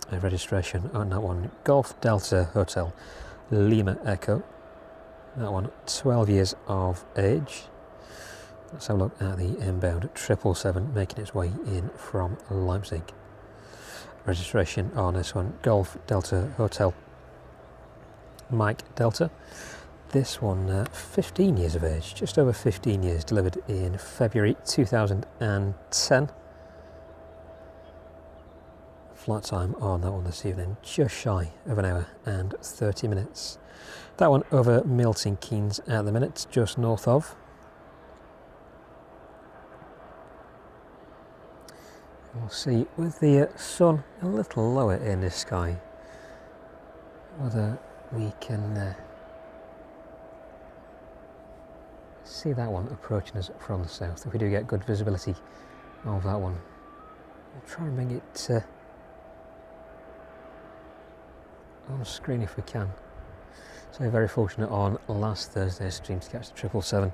Registration on that one, Golf Delta Hotel Lima Echo. That one 12 years of age. Let's have a look at the inbound 777 making its way in from Leipzig. Registration on this one, Golf Delta Hotel Mike Delta. This one 15 years of age, just over 15 years, delivered in February 2010. Flight time on that one this evening, just shy of an hour and 30 minutes. That one over Milton Keynes at the minute, just north of. We'll see, with the sun a little lower in the sky, whether we can see that one approaching us from the south. If we do get good visibility of that one, we'll try and bring it on screen if we can. So very fortunate on last Thursday's stream to catch the 777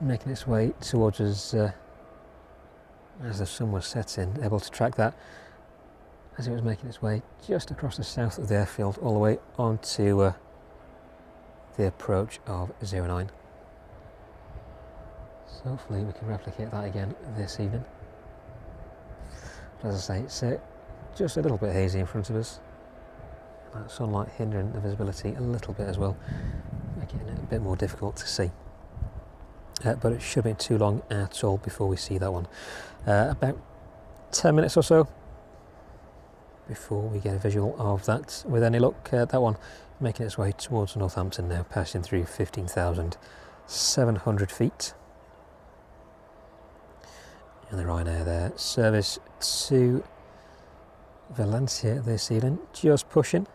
making its way towards us as the sun was setting, able to track that as it was making its way just across the south of the airfield all the way onto the approach of 09. So hopefully we can replicate that again this evening. But as I say, it's just a little bit hazy in front of us. That sunlight hindering the visibility a little bit as well, making it a bit more difficult to see. But it shouldn't be too long at all before we see that one. About 10 minutes or so before we get a visual of that. With any luck, that one making its way towards Northampton now, passing through 15,700 feet. And the Ryanair there, service to Valencia this evening, just pushing.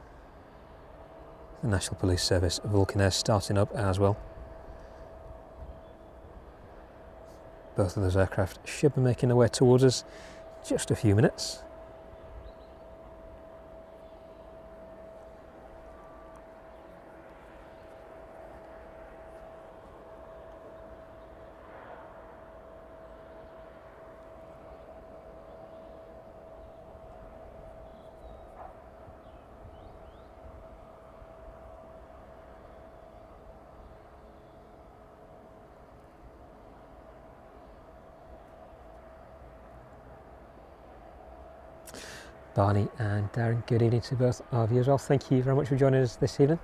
The National Police Service Vulcan Air starting up as well. Both of those aircraft should be making their way towards us just a few minutes. Barney and Darren, good evening to both of you as well. Thank you very much for joining us this evening.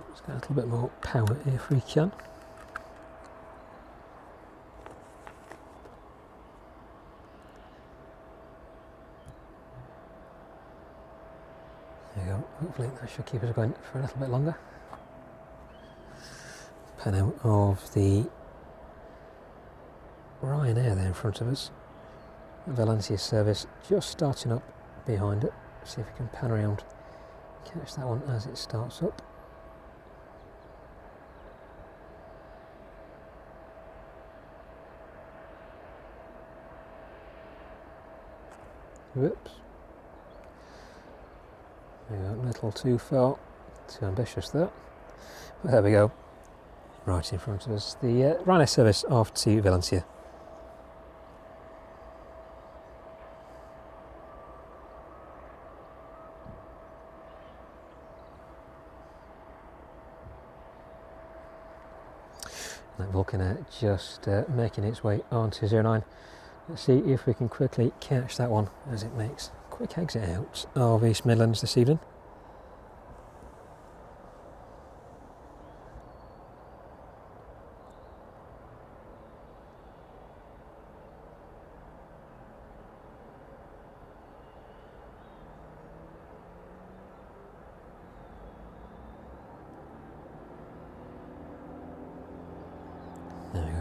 Let's get a little bit more power if we can. There we go. Hopefully that should keep us going for a little bit longer. Pan out of the Ryanair there in front of us. Valencia service just starting up behind it. See if we can pan around, catch that one as it starts up. Whoops. There we go, a little too far, too ambitious there. But there we go, right in front of us. The Ryanair service off to Valencia. That Vulcan Air just making its way onto 09. Let's see if we can quickly catch that one as it makes a quick exit out of East Midlands this evening.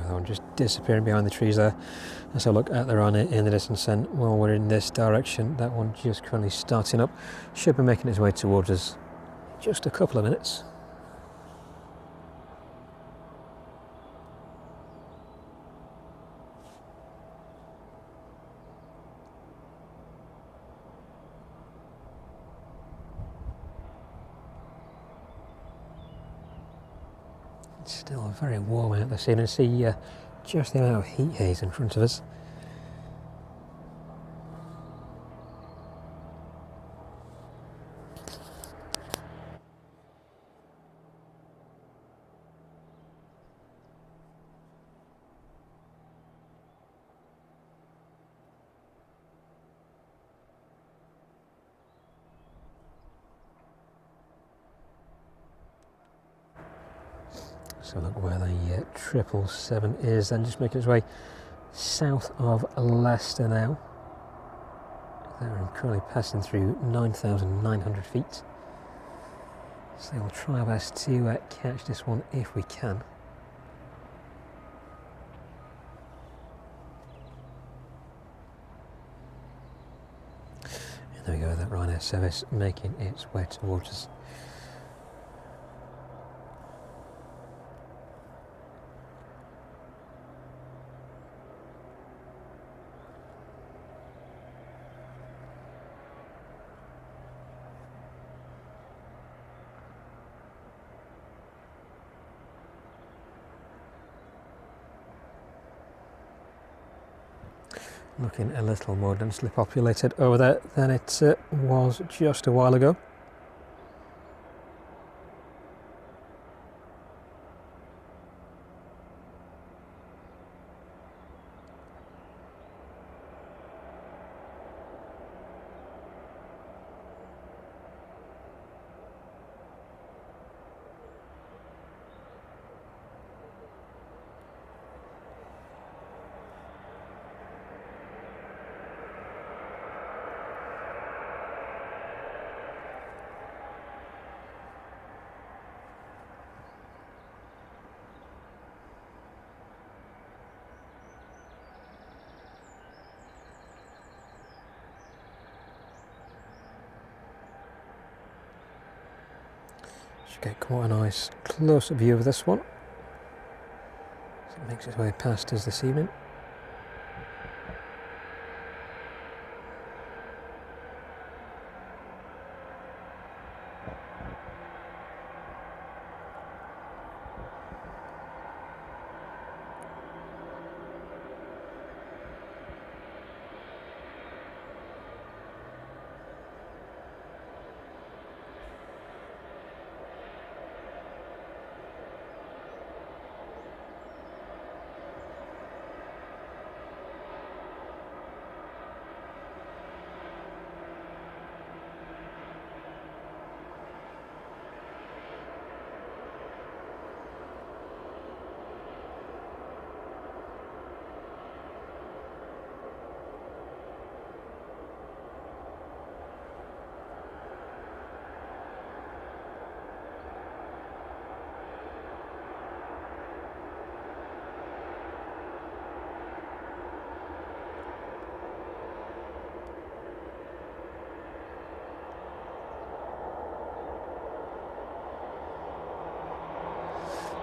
Another one just disappearing behind the trees there. Let's have a look at the runner in the distance, and while we're in this direction, that one just currently starting up. Should be making its way towards us in just a couple of minutes. It's still very warm out there, so you can see just the amount of heat haze in front of us. So look where the 777 is, and just making its way south of Leicester now. They're currently passing through 9,900 feet. So we'll try our best to catch this one if we can. And there we go, that Ryanair service making its way towards us. Looking a little more densely populated over there than it was just a while ago. Should get quite a nice close-up view of this one as it makes its way past us this evening.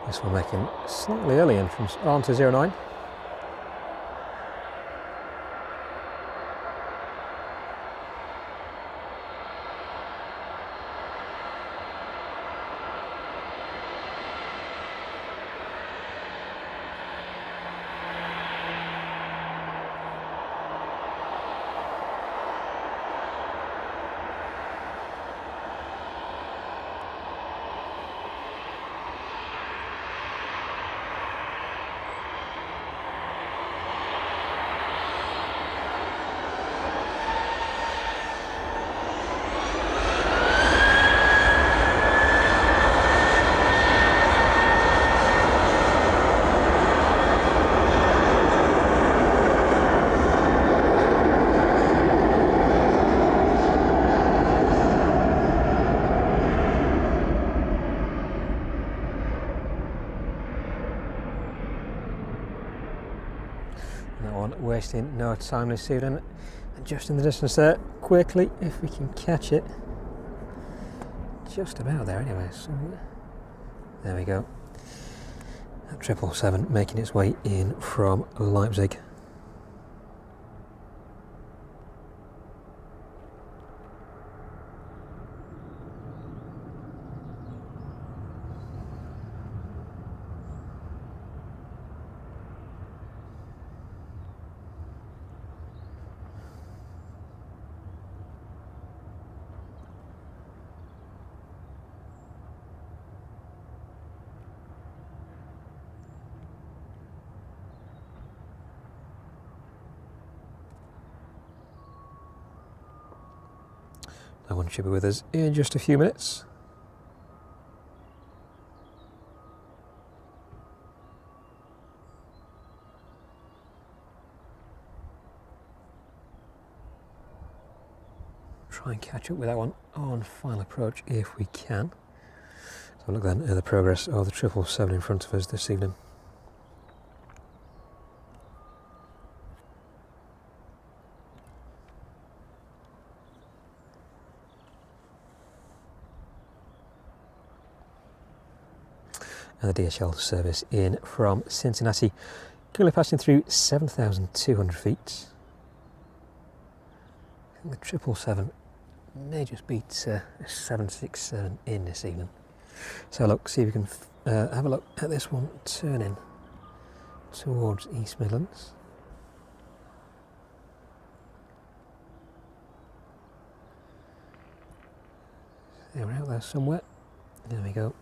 This one making slightly early entrance onto 09. That one wasting no time this evening. And just in the distance there, quickly, if we can catch it. Just about there anyway, somewhere. There we go. That 777 making its way in from Leipzig. That one should be with us in just a few minutes. Try and catch up with that one on final approach if we can. So look then at the progress of the 777 in front of us this evening. And the DHL service in from Cincinnati, currently passing through 7,200 feet. I think the 777 may just beat a 767 in this evening. So look, see if we can have a look at this one turning towards East Midlands. There, we're out there somewhere. There we go.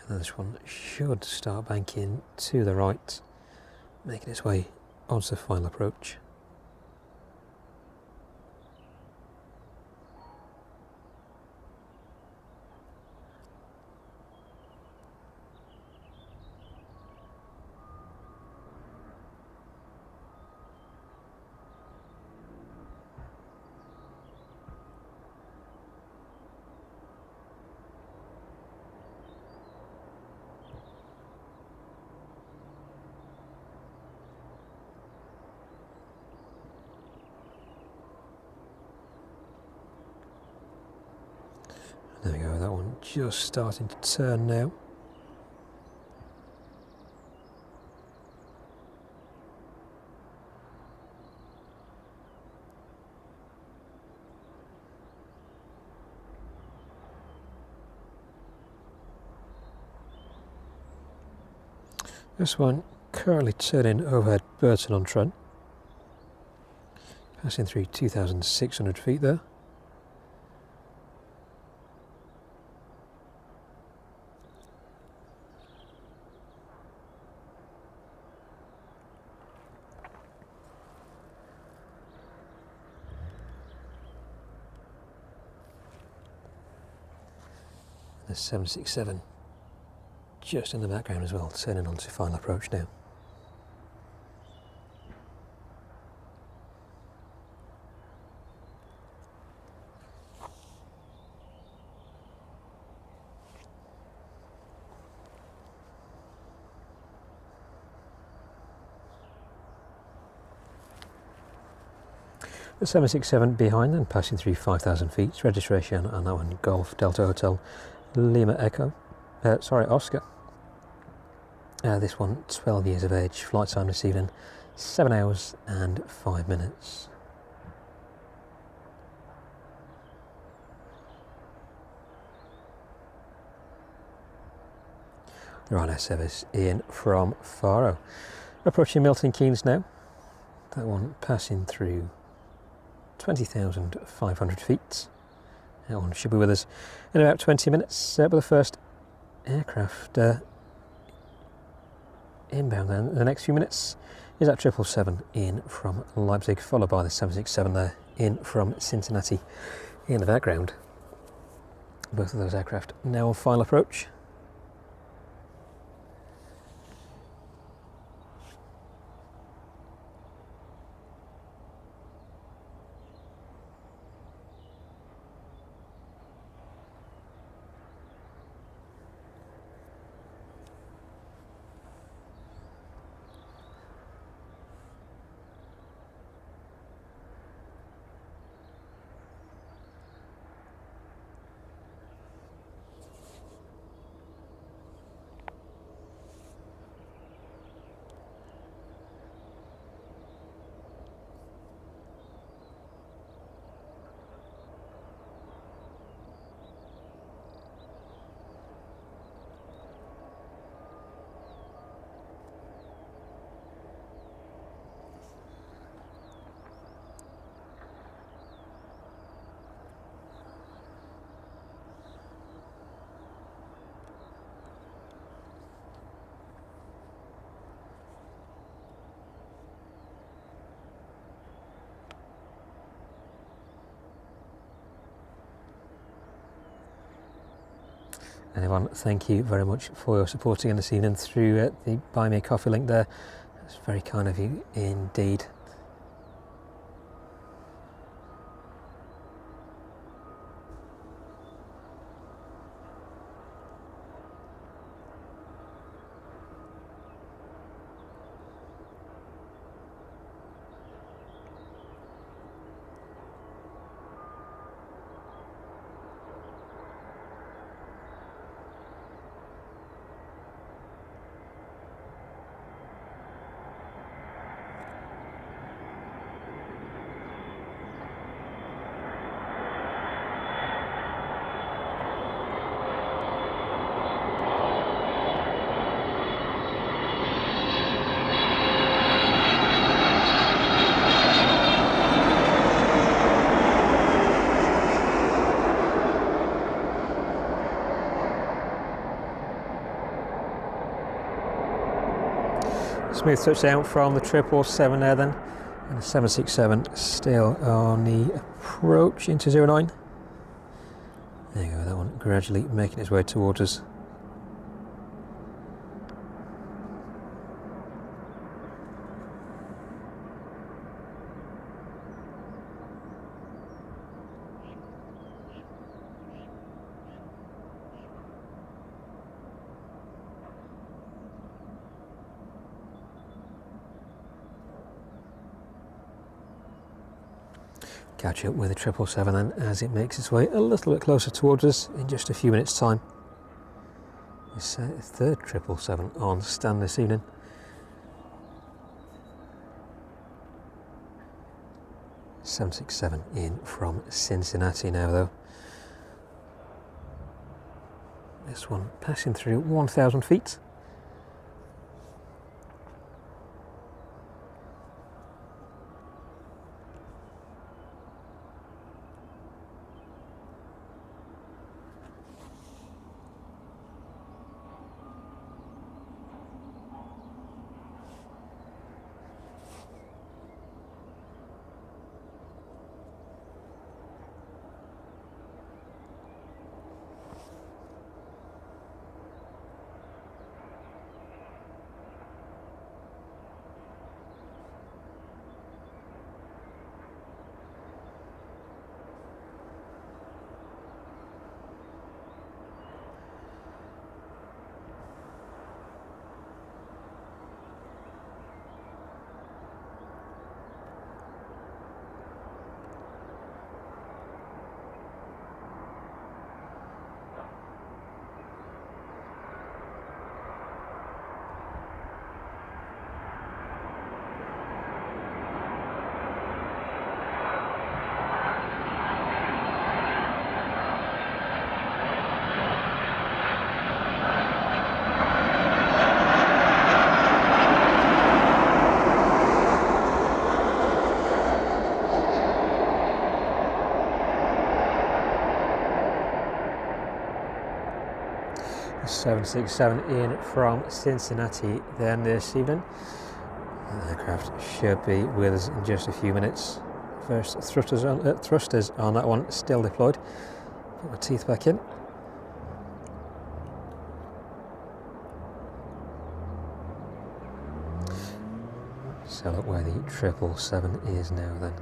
And this one should start banking to the right, making its way onto the final approach. There we go, that one just starting to turn now. This one currently turning overhead Burton-on-Trent, passing through 2,600 feet there. The 767 just in the background as well, turning onto final approach now. The 767 behind and passing through 5,000 feet, registration on that one, Golf Delta Hotel Lima Echo, Oscar. This one 12 years of age, flight time this evening 7 hours and 5 minutes. The Ryanair service in from Faro, approaching Milton Keynes now. That one passing through 20,500 feet. That one should be with us in about 20 minutes, but the first aircraft inbound then. The next few minutes is that 777 in from Leipzig, followed by the 767 there in from Cincinnati in the background. Both of those aircraft now on final approach. Anyone, thank you very much for your supporting this evening through the Buy Me a Coffee link there. It's very kind of you indeed. Smooth touchdown from the 777 there then, and the 767 still on the approach into 09. There you go, that one gradually making its way towards us. Catch up with the 777 then as it makes its way a little bit closer towards us in just a few minutes' time. It's the third 777 on stand this evening. (767) in from Cincinnati now though. This one passing through 1,000 feet. The 767 in from Cincinnati then this evening. The aircraft should be with us in just a few minutes. First thrusters on that one still deployed. Put my teeth back in. So look where the 777 is now then.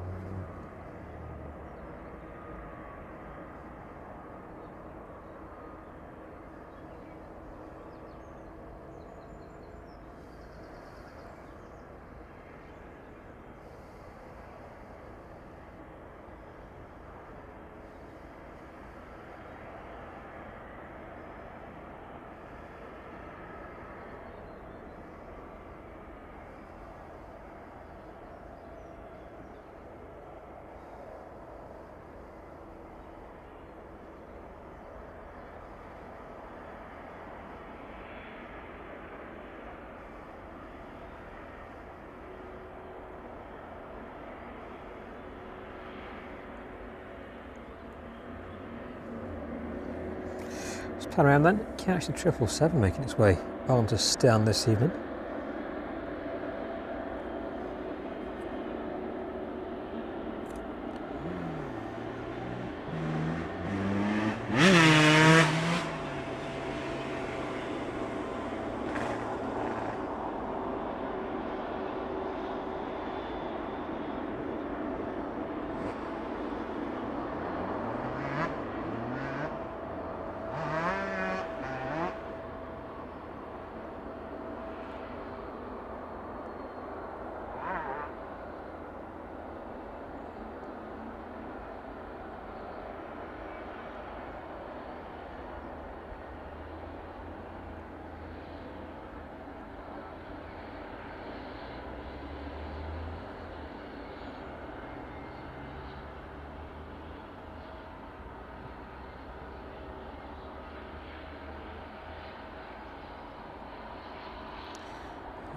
Let's pan around then, catch the 777 making its way onto stand this evening.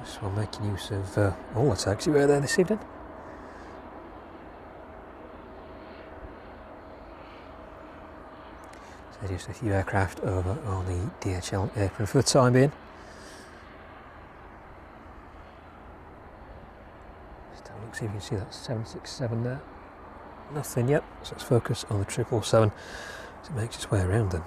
So I'm making use of all the taxiway there this evening. So just a few aircraft over on the DHL apron for the time being. Just have a look, see if you can see that 767 there. Nothing yet, so let's focus on the 777 as it makes its way around then.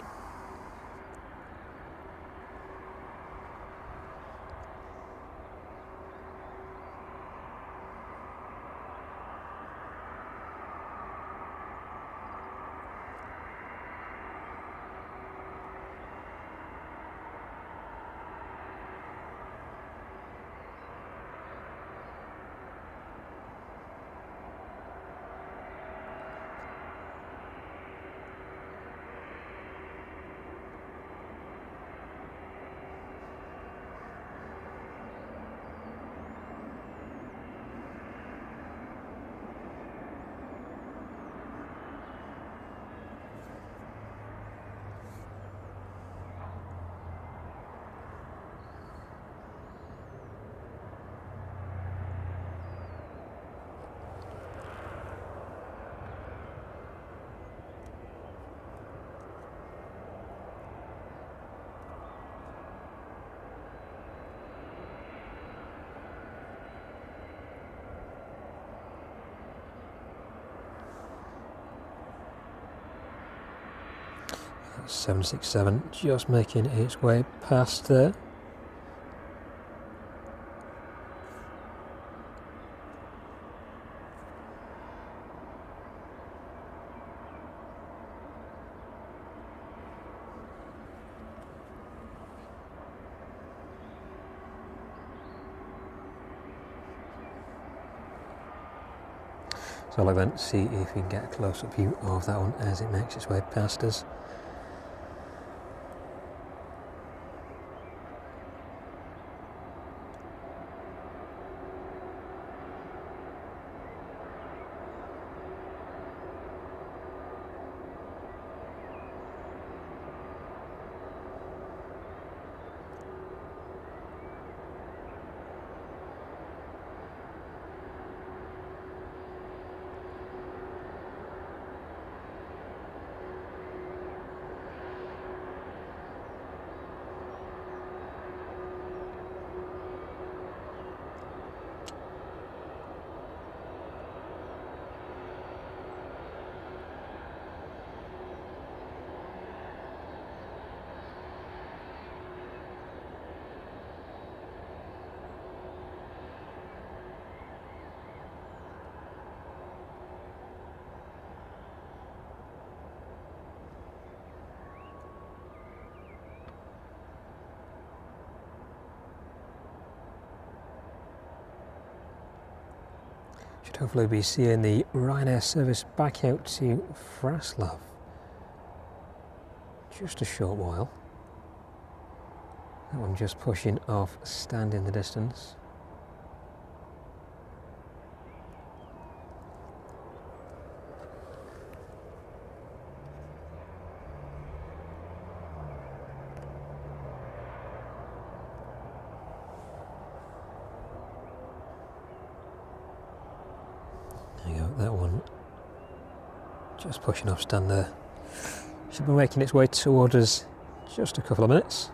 That's 767 just making its way past there. So I'll then see if we can get a close-up view of that one as it makes its way past us. Should hopefully be seeing the Ryanair service back out to Fraslav. Just a short while. That one just pushing off, stand in the distance. There you go, that one just pushing off, stand there. Should be making its way towards us just a couple of minutes.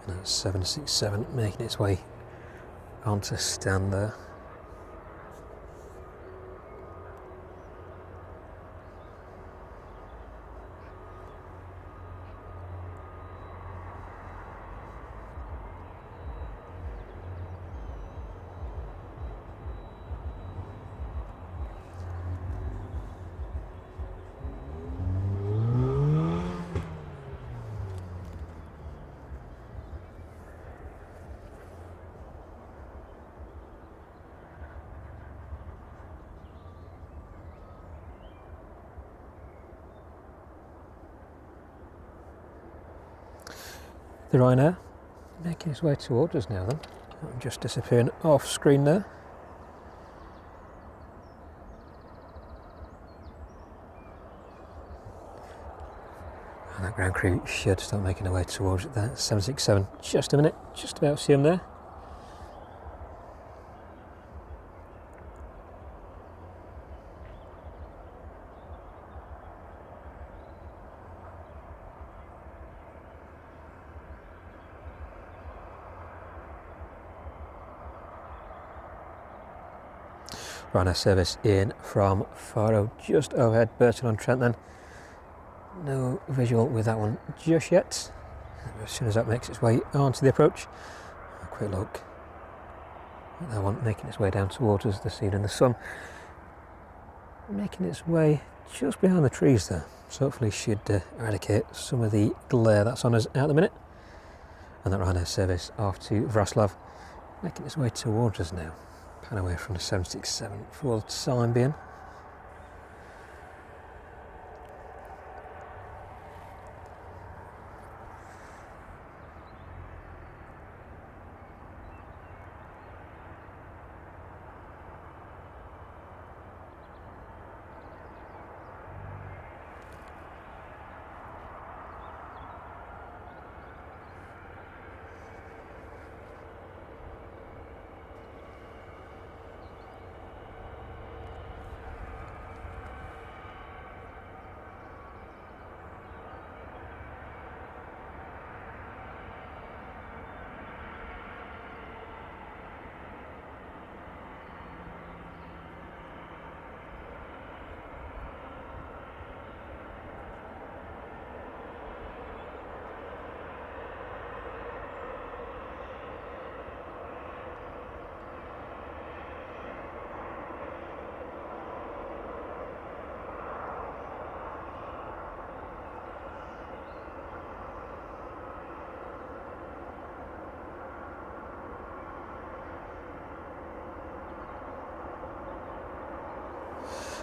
And that's 767 making its way onto stand there. The Ryanair making its way towards us now then. I'm just disappearing off screen there. And that ground crew should start making their way towards that 767. Just a minute, just about to see them there. Ryanair service in from Faro, just overhead Burton-on-Trent then. No visual with that one just yet. As soon as that makes its way onto the approach, a quick look at that one making its way down towards us this evening. The sun making its way just behind the trees there, so hopefully should eradicate some of the glare that's on us at the minute. And that Ryanair service off to Wrocław making its way towards us now. Pan away from the 767 for the time being.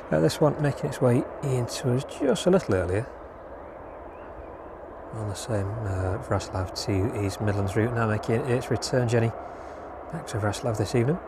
This one making its way into us just a little earlier on the same Wrocław to East Midlands route, now making its return journey back to Wrocław this evening.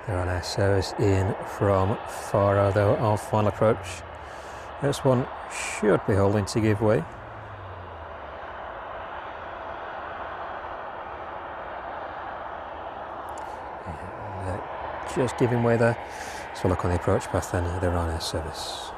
The Ryanair service in from Faro though, our final approach. This one should be holding to give way. Just giving way there. So look on the approach path then, the Ryanair service.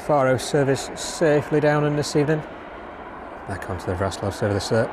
Faro service safely down in this evening. Back onto the Wrocław service there.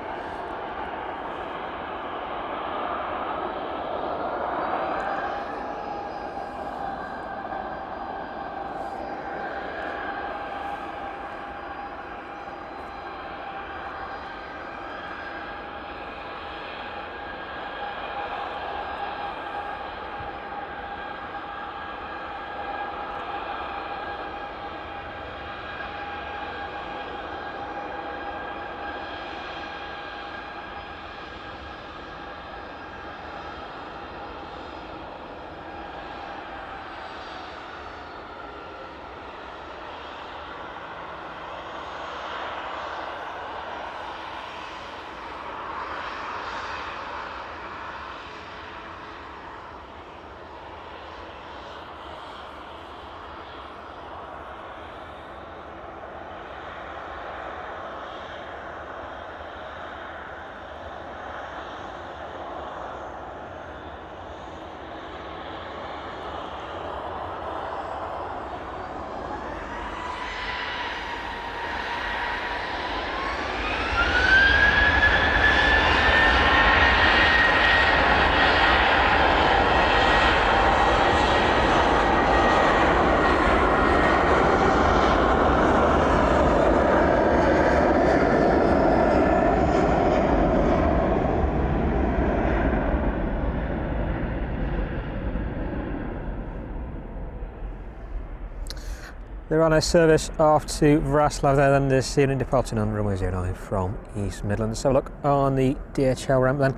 They're on a service off to Wrocław there then this evening, departing on runway 09 from East Midlands. So look on the DHL ramp then,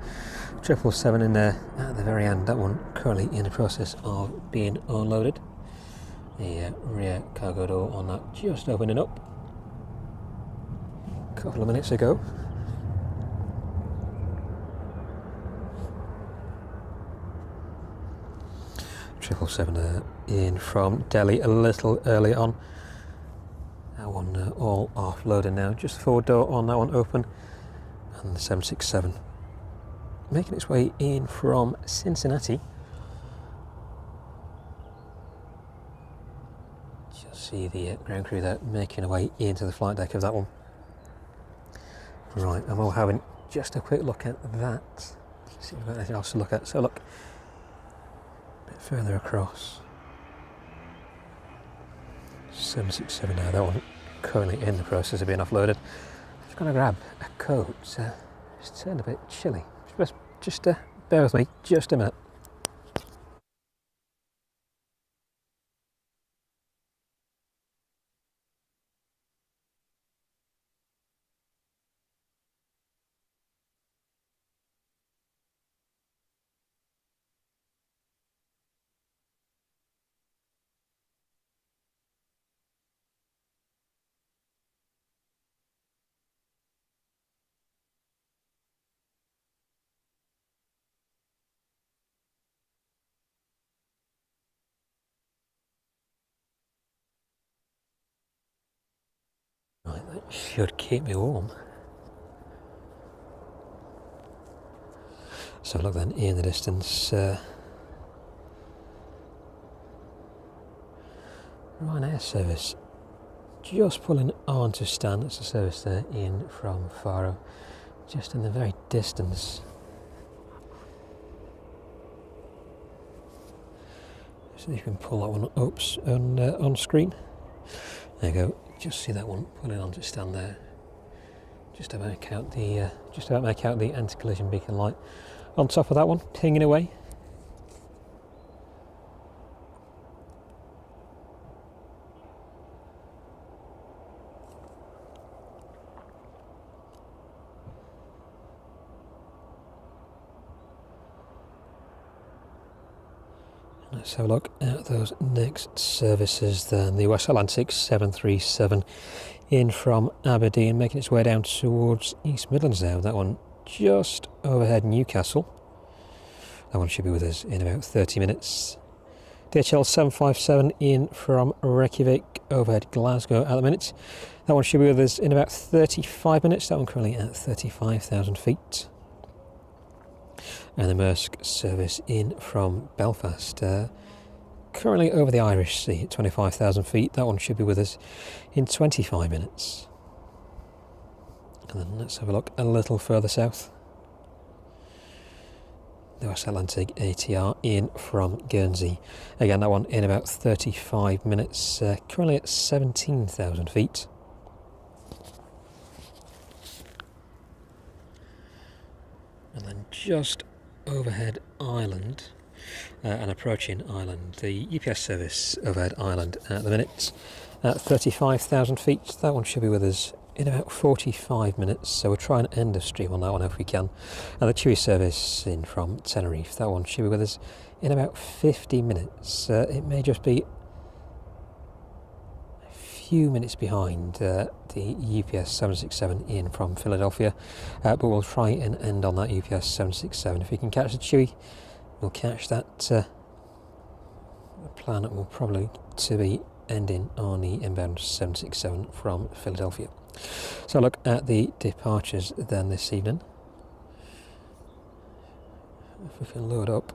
777 in there at the very end, that one currently in the process of being unloaded. The rear cargo door on that just opening up a couple of minutes ago. Seven in from Delhi a little early on. That one all offloaded now. Just the forward door on that one open, and the 767 making its way in from Cincinnati. Just see the ground crew there making their way into the flight deck of that one. Right, and we're having just a quick look at that. Let's see if we've got anything else to look at. So look, further across, 767 now, that one currently in the process of being offloaded. Just going to grab a coat, it's turned a bit chilly. Just bear with me just a minute. Right, that should keep me warm. So look then, in the distance, Ryanair service just pulling on to stand. That's a service there in from Faro, just in the very distance. So you can pull that one up on screen. There you go. Just see that one pulling on to stand there. Just about make out the anti-collision beacon light on top of that one, pinging away. Let's have a look at those next services then. The West Atlantic 737 in from Aberdeen, making its way down towards East Midlands now. That one just overhead Newcastle. That one should be with us in about 30 minutes. DHL 757 in from Reykjavik, overhead Glasgow at the minute. That one should be with us in about 35 minutes. That one currently at 35,000 feet. And the Maersk service in from Belfast, currently over the Irish Sea at 25,000 feet. That one should be with us in 25 minutes. And then let's have a look a little further south. The West Atlantic ATR in from Guernsey. Again, that one in about 35 minutes, currently at 17,000 feet. And then just overhead Ireland and approaching Ireland, the UPS service overhead Ireland at the minute at 35,000 feet. That one should be with us in about 45 minutes, so we'll try and end the stream on that one if we can. And the TUI service in from Tenerife, that one should be with us in about 50 minutes. It may just be a few minutes behind the UPS 767 in from Philadelphia, but we'll try and end on that UPS 767. If we can catch the TUI, we'll catch that. The plan will probably to be ending on the inbound 767 from Philadelphia. So look at the departures then this evening. If we can load up.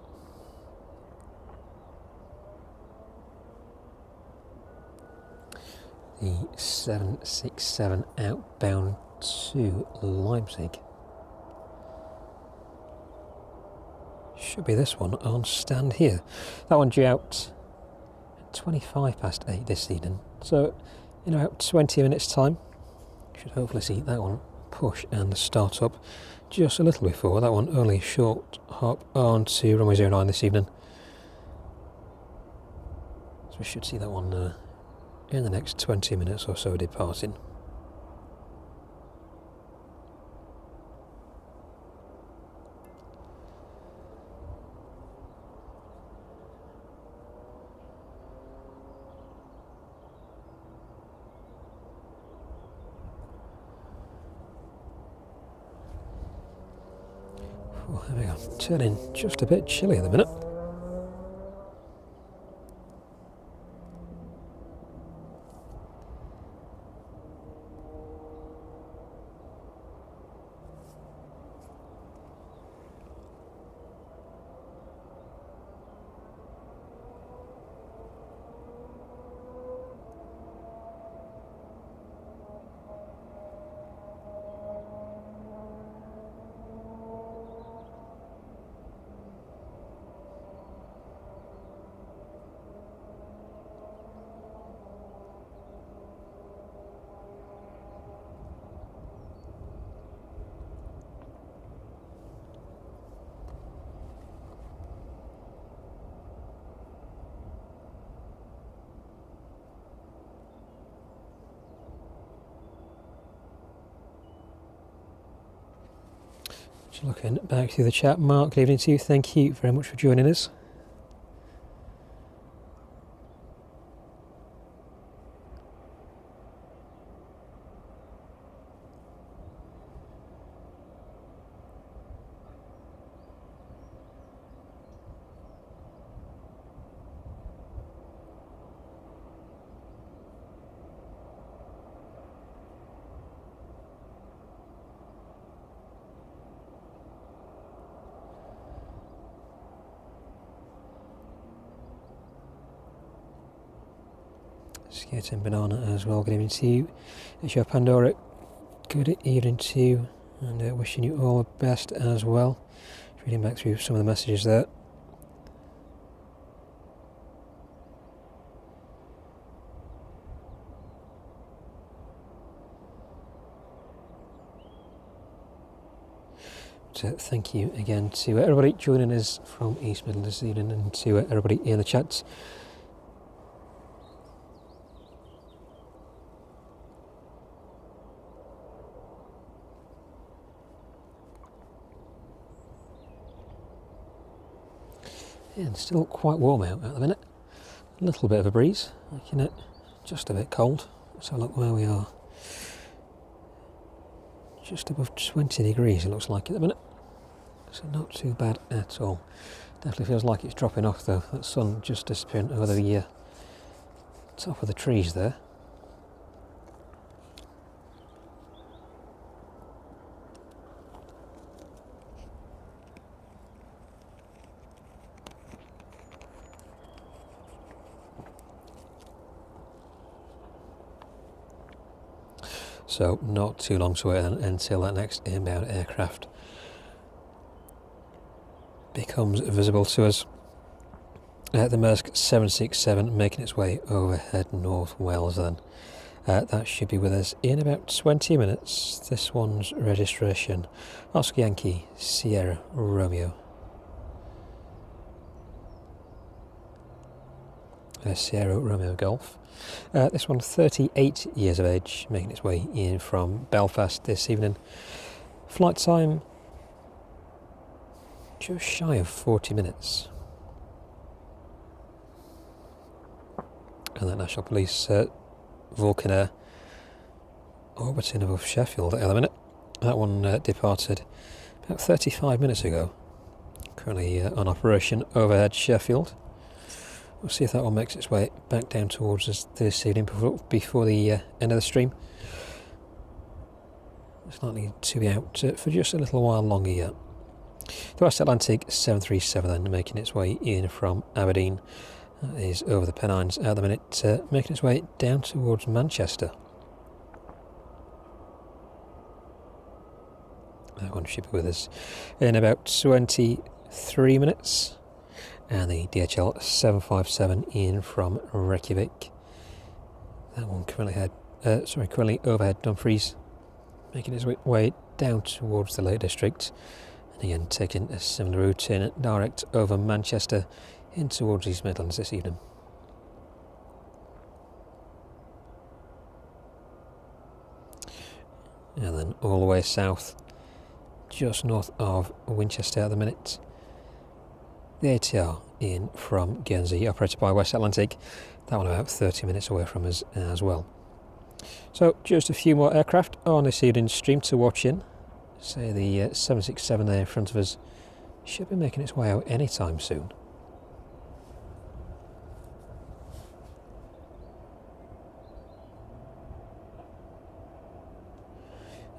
The 767 outbound to Leipzig. Should be this one on stand here. That one due out at 8:25 this evening. So in about 20 minutes time, should hopefully see that one push and start up just a little before. That one only a short hop on to runway 09 this evening. So we should see that one in the next 20 minutes or so departing. Oh, there we go, turning just a bit chilly at the minute. Just looking back through the chat, Mark, good evening to you. Thank you very much for joining us. Skating Banana as well, good evening to you. It's your Pandora, good evening to you, and wishing you all the best as well. Just reading back through some of the messages there. So thank you again to everybody joining us from East Midlands this evening, and to everybody in the chat. Yeah, it's still quite warm out at the minute. A little bit of a breeze, making it just a bit cold. So look where we are. Just above 20 degrees it looks like at the minute. So not too bad at all. Definitely feels like it's dropping off though. That sun just disappearing over the top of the trees there. So not too long to wait until that next inbound aircraft becomes visible to us. The Maersk 767 making its way overhead North Wales then. That should be with us in about 20 minutes. This one's registration, Oscar Yankee Sierra Romeo. Sierra Romeo Golf. This one 38 years of age, making its way in from Belfast this evening. Flight time just shy of 40 minutes. And that National Police Vulcan Air orbiting above Sheffield at the minute. That one departed about 35 minutes ago. Currently on operation overhead Sheffield. We'll see if that one makes its way back down towards us this evening before the end of the stream. It's likely to be out for just a little while longer yet. The West Atlantic 737 then making its way in from Aberdeen. That is over the Pennines at the minute, making its way down towards Manchester. That one should be with us in about 23 minutes. And the DHL 757 in from Reykjavik. That one currently overhead Dumfries, making its way down towards the Lake District, and again taking a similar route in direct over Manchester in towards East Midlands this evening. and then all the way south, just north of Winchester at the minute, the ATR in from Guernsey, operated by West Atlantic, that one about 30 minutes away from us as well. So just a few more aircraft on this evening's stream to watch in. Say the 767 there in front of us should be making its way out anytime soon.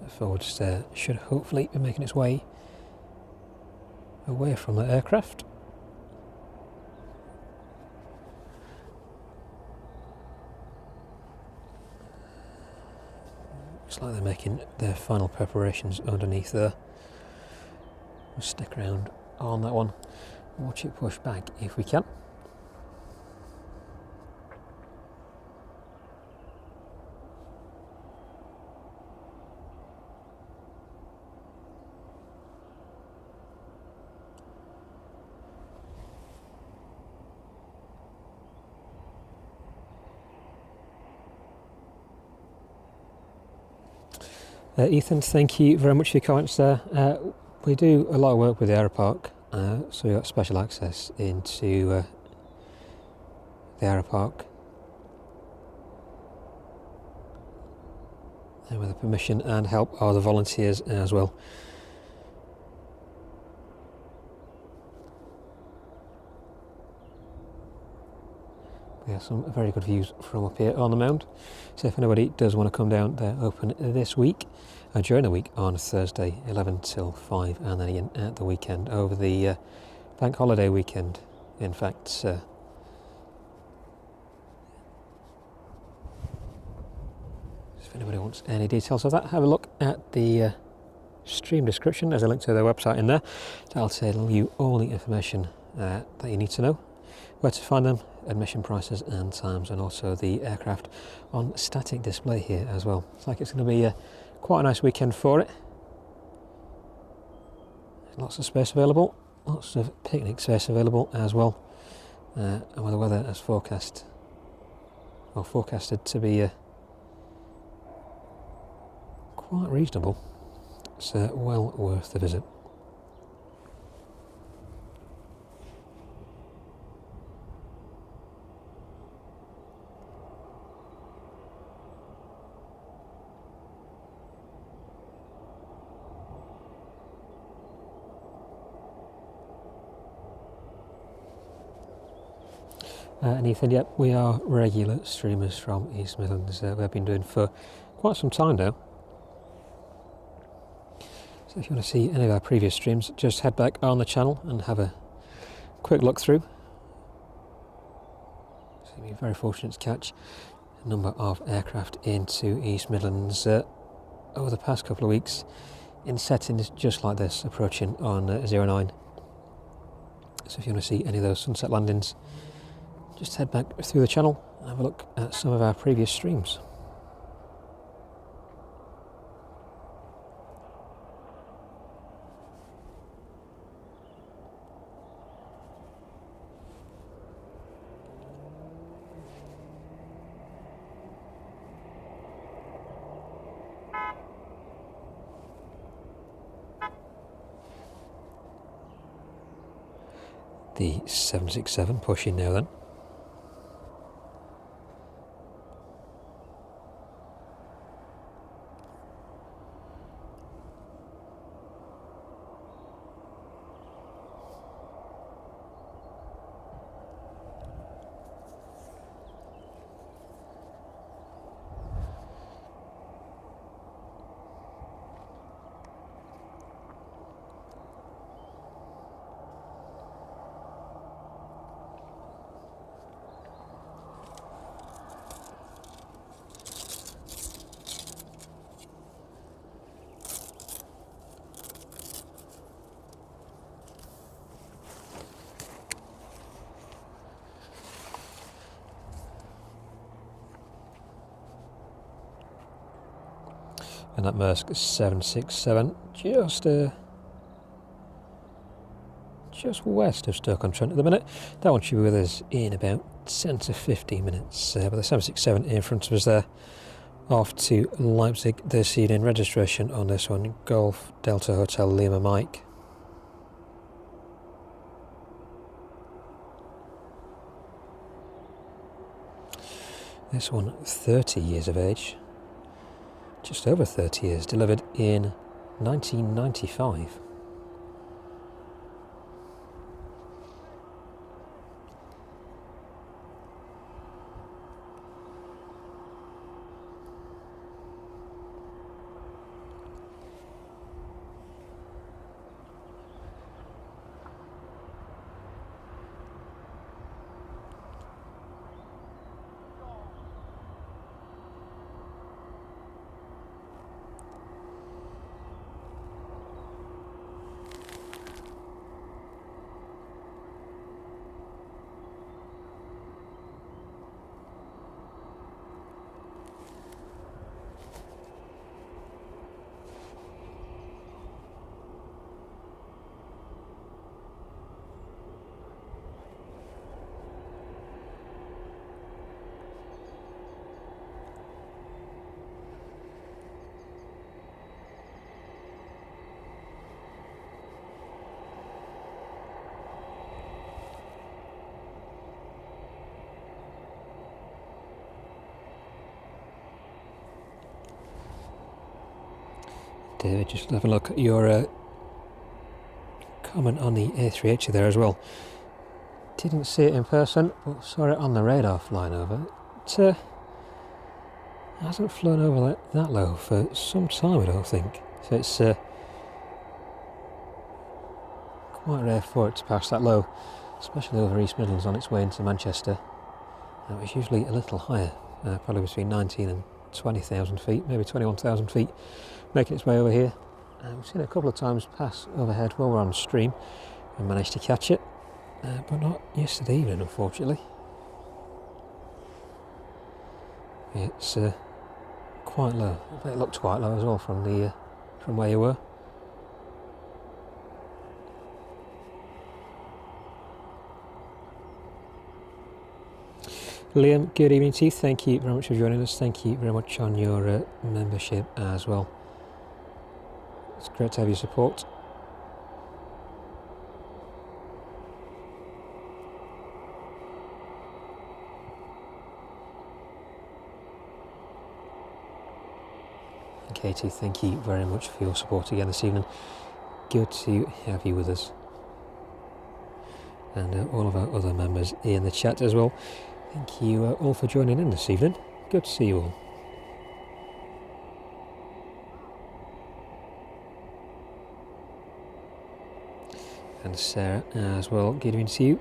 The forward stair should hopefully be making its way away from the aircraft. Looks like they're making their final preparations underneath there. We'll stick around on that one, watch it push back if we can. Ethan, thank you very much for your comments there. We do a lot of work with the Aeropark, so we've got special access into the Aeropark. And with the permission and help of the volunteers as well. We have some very good views from up here on the mound. So if anybody does want to come down, they're open this week, during the week on Thursday 11 till 5, and then again at the weekend over the bank holiday weekend. In fact, if anybody wants any details of that, have a look at the stream description. There's a link to their website in there. That'll tell you all the information that you need to know, where to find them, admission prices and times, and also the aircraft on static display here as well. It's like it's going to be quite a nice weekend for it. Lots of space available, lots of picnic space available as well, and with the weather as forecasted to be quite reasonable, it's well worth the visit. And Ethan, yep, we are regular streamers from East Midlands. We've been doing for quite some time now. So if you want to see any of our previous streams, just head back on the channel and have a quick look through. So we've been very fortunate to catch a number of aircraft into East Midlands over the past couple of weeks in settings just like this, approaching on 09. So if you want to see any of those sunset landings, just head back through the channel and have a look at some of our previous streams. The 767 pushing now then. And that Maersk 767 just west of Stoke-on-Trent at the minute. That one should be with us in about 10 to 15 minutes. But the 767 in front of us there, off to Leipzig this evening. Registration on this one, Golf Delta Hotel Lima Mike. This one 30 years of age, just over 30 years, delivered in 1995. David, just have a look at your comment on the A380 there as well. Didn't see it in person, but saw it on the radar flying over. It hasn't flown over that low for some time, I don't think. So it's quite rare for it to pass that low, especially over East Midlands on its way into Manchester. It was usually a little higher, probably between 19 and 20,000 feet, maybe 21,000 feet, making its way over here. We've seen it a couple of times pass overhead while we're on stream and managed to catch it, but not yesterday evening, unfortunately. It's quite low. It looked quite low as well from where you were. Liam, good evening to you. Thank you very much for joining us. Thank you very much on your membership as well. It's great to have your support. And Katie, thank you very much for your support again this evening. Good to have you with us. And all of our other members in the chat as well. Thank you all for joining in this evening. Good to see you all. And Sarah as well, good evening to you.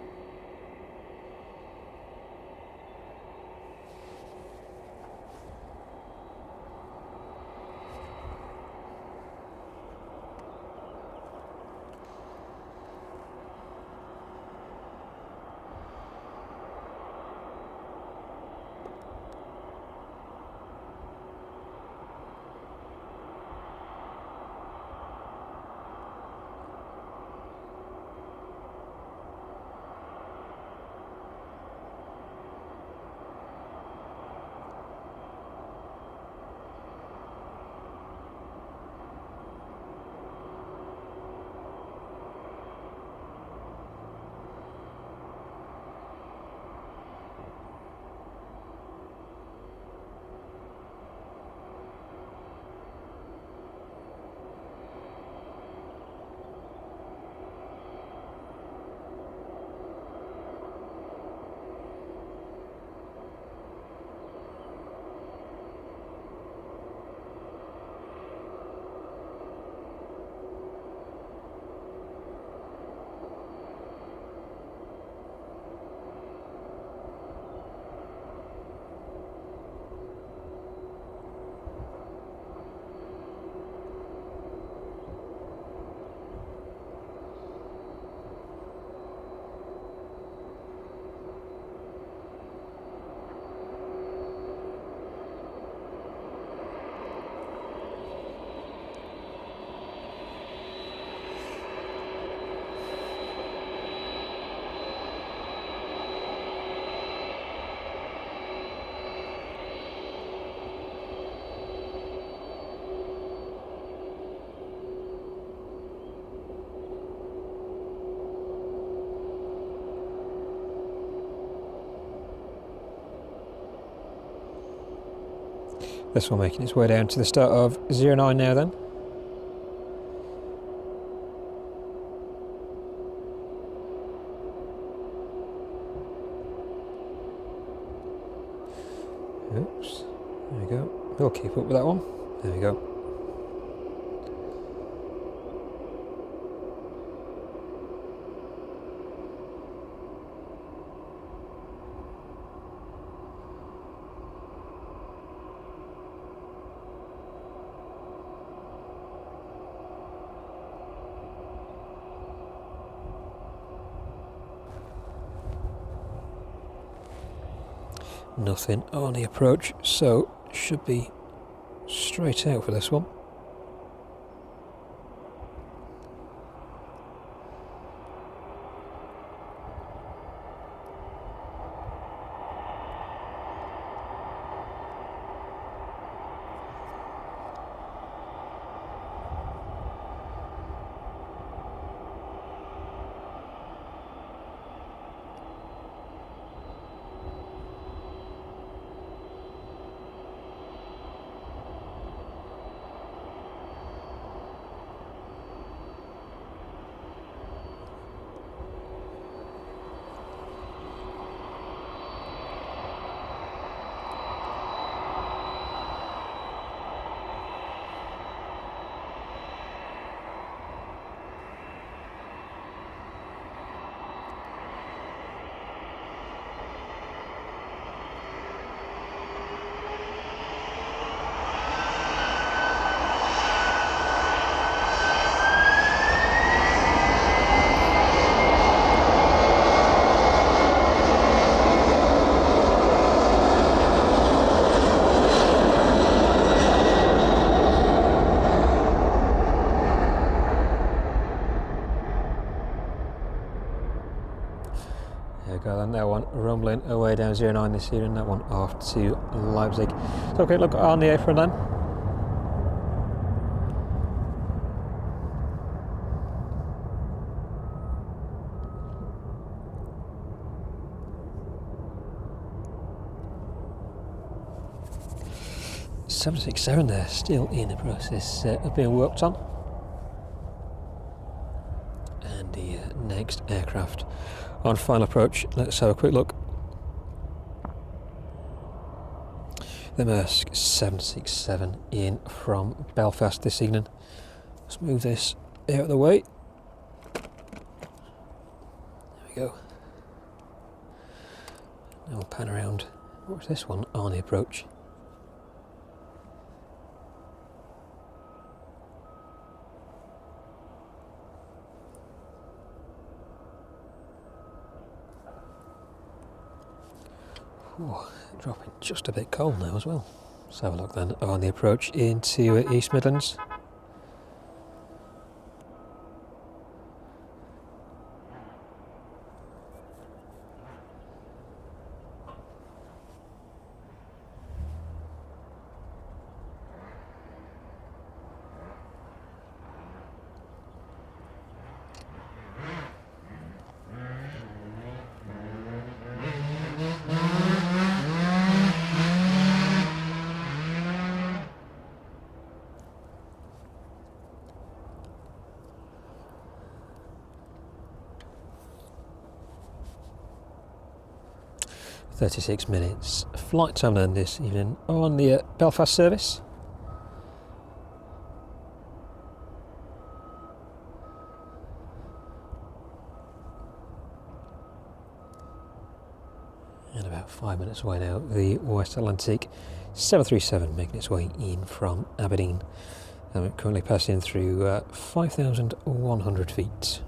This one making its way down to the start of 09 now then. Oops, there we go. We'll keep up with that one. There we go. Nothing on the approach, so should be straight out for this one. There we go then, that one rumbling away down 09 this year, and that one off to Leipzig. So okay, look on the apron then. .767 there, still in the process of being worked on. And the next aircraft on final approach. Let's have a quick look. The Maersk 767 in from Belfast this evening. Let's move this out of the way. There we go. Now we'll pan around. What's this one on the approach? Ooh, dropping just a bit cold now as well. Let's have a look then on the approach into East Midlands. .36 minutes flight time then this evening on the Belfast service. And about 5 minutes away now, the West Atlantic 737 making its way in from Aberdeen. And we're currently passing through 5,100 feet.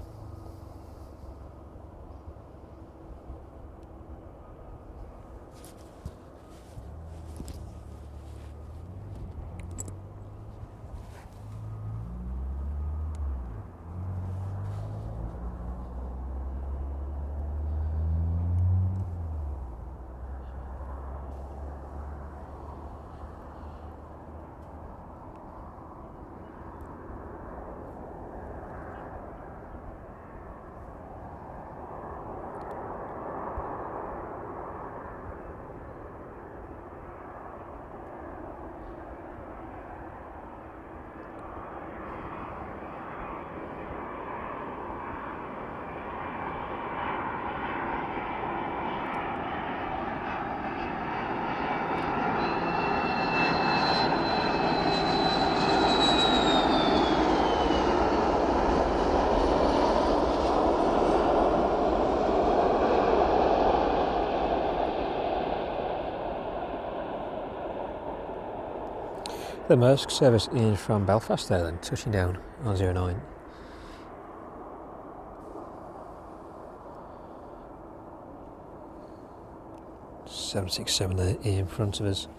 The Maersk service in from Belfast there then, touching down on 09. .767 there in front of us.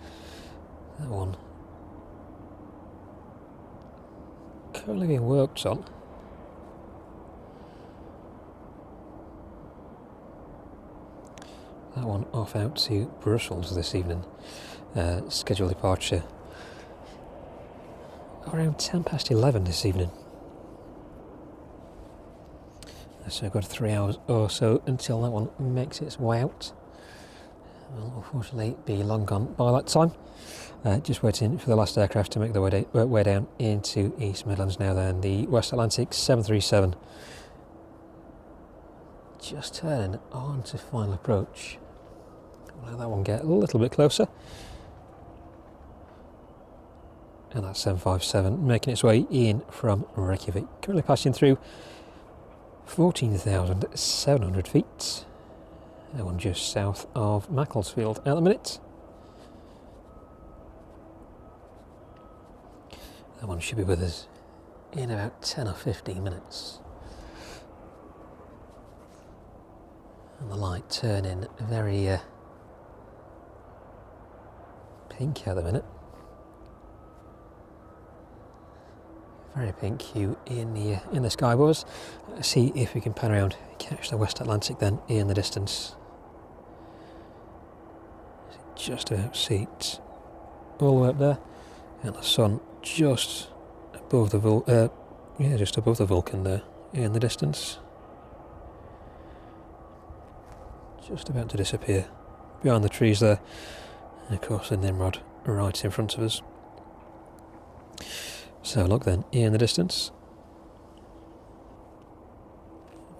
That one currently being worked on. That one off out to Brussels this evening. Scheduled departure around 11:10 this evening. So I've got 3 hours or so until that one makes its way out. Will unfortunately be long gone by that time. Just waiting for the last aircraft to make their way down into East Midlands now then. The West Atlantic 737 just turning on to final approach. We'll let that one get a little bit closer. And that 757 making its way in from Reykjavik. Currently passing through 14,700 feet. That one just south of Macclesfield at the minute. That one should be with us in about 10 or 15 minutes. And the light turning very pink at the minute. Very pink hue in the sky above us. Let's see if we can pan around, catch the West Atlantic then in the distance. Just about seats all the way up there, and the sun just above the Vulcan there in the distance. Just about to disappear behind the trees there, and of course the Nimrod right in front of us. So look then, in the distance,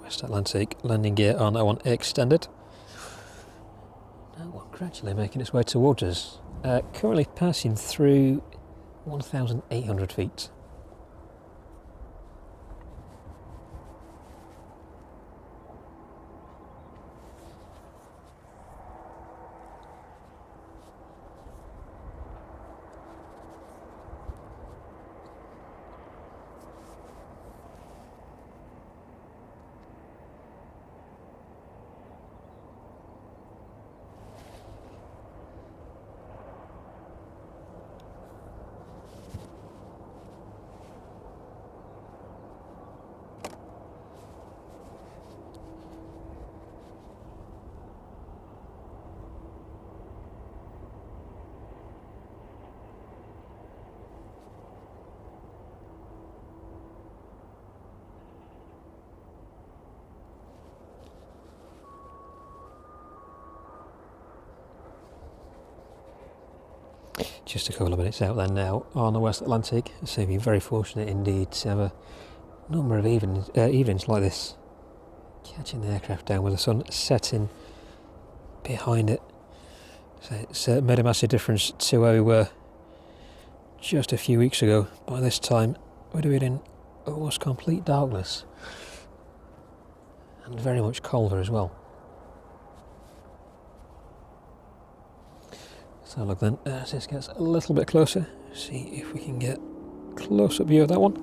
West Atlantic landing gear on that one extended. That one gradually making its way towards us, currently passing through 1,800 feet. Just a couple of minutes out there now on the West Atlantic. So we've been very fortunate indeed to have a number of evenings like this, catching the aircraft down with the sun setting behind it. So it's made a massive difference to where we were just a few weeks ago. By this time we'd have been in almost complete darkness and very much colder as well. So look then, as this gets a little bit closer, see if we can get close-up view of that one.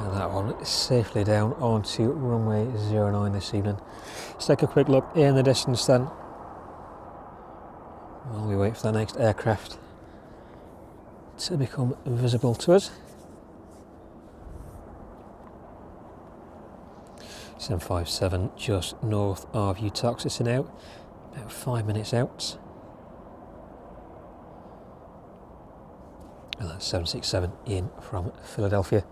And that one safely down onto runway 09 this evening. Let's take a quick look in the distance then, while we wait for the next aircraft to become visible to us. 757 just north of Utah now, about 5 minutes out. And that's 767 in from Philadelphia.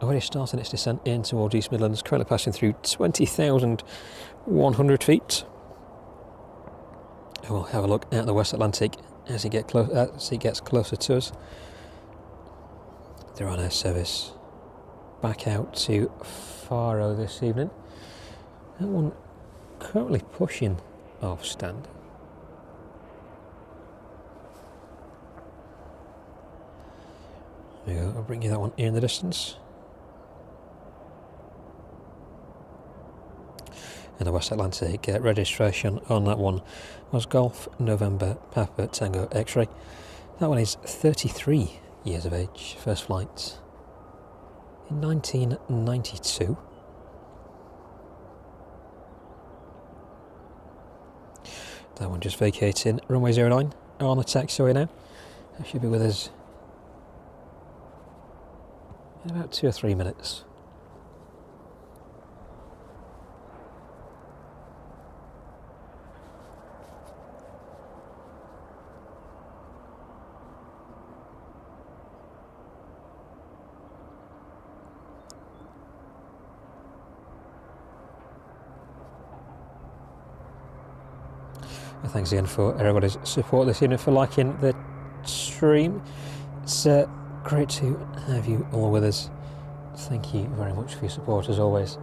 Already starting its descent in towards East Midlands, currently passing through 20,100 feet. And we'll have a look at the West Atlantic as it gets closer to us. The Ryanair service back out to Faro this evening. That one currently pushing off stand. There we go, I'll bring you that one in the distance. And the West Atlantic registration on that one was Golf November Papa Tango X-ray. That one is 33 years of age, first flight in 1992. That one just vacating runway 09 on the taxiway now. That should be with us in about 2 or 3 minutes. Thanks again for everybody's support this evening, for liking the stream. It's great to have you all with us. Thank you very much for your support as always.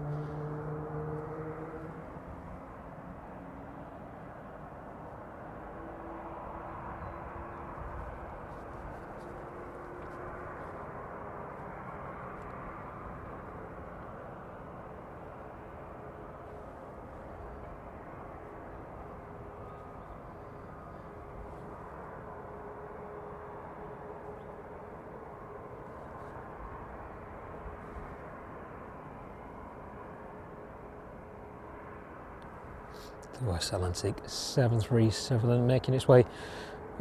The West Atlantic 737 making its way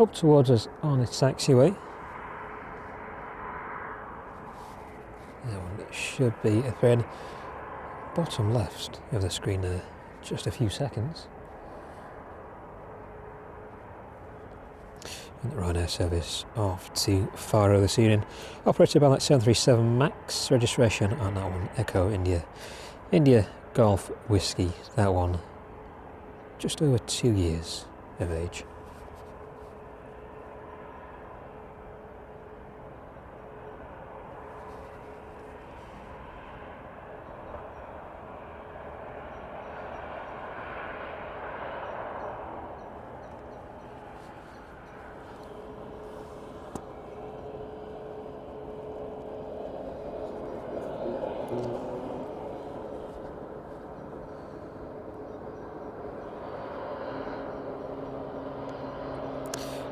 up towards us on the taxiway. That one should be appearing bottom left of the screen there, just a few seconds. And the Ryanair service off to Faro this evening, operated by that 737 MAX, registration on that one Echo India, India Golf Whiskey, that one just over 2 years of age.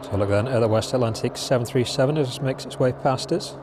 So look then at the West Atlantic 737 as it makes its way past us.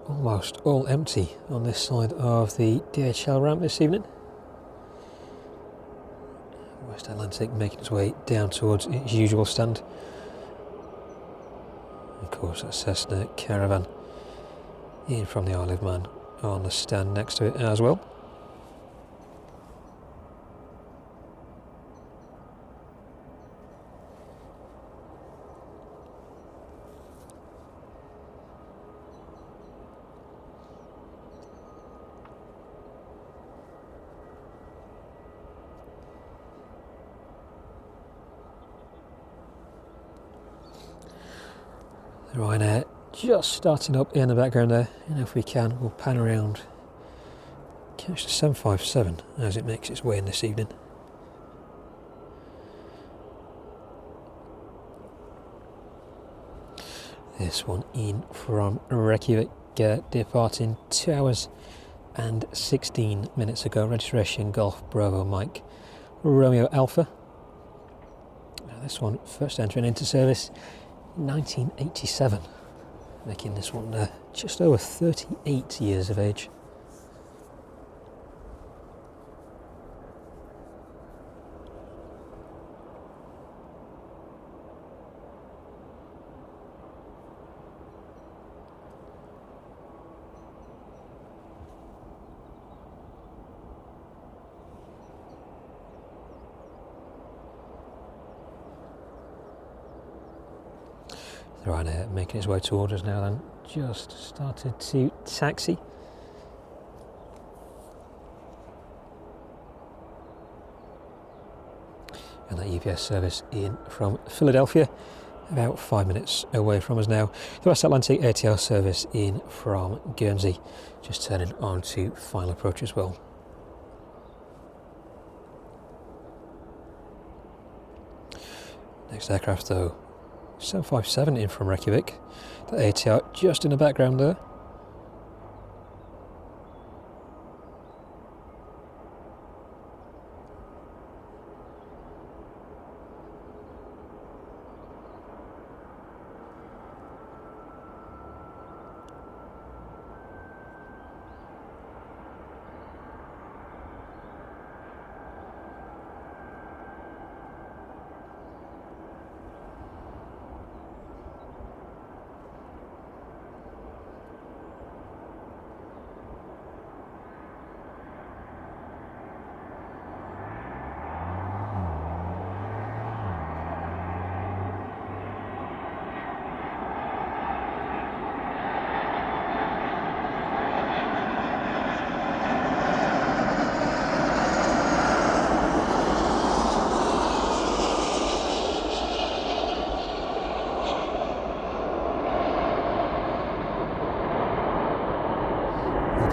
Almost all empty on this side of the DHL ramp this evening. West Atlantic making its way down towards its usual stand. Of course, that Cessna Caravan in from the Isle of Man on the stand next to it as well. Ryanair just starting up in the background there, and if we can we'll pan around, catch the 757 as it makes its way in this evening. This one in from Reykjavik, departing 2 hours and 16 minutes ago. Registration Golf Bravo Mike Romeo Alpha. Now this one first entering into service 1987, making this one just over 38 years of age. Right, making his way towards us now then. Just started to taxi. And that UPS service in from Philadelphia, about 5 minutes away from us now. The West Atlantic ATL service in from Guernsey, just turning on to final approach as well. Next aircraft though, 757 in from Reykjavik, the ATR just in the background there.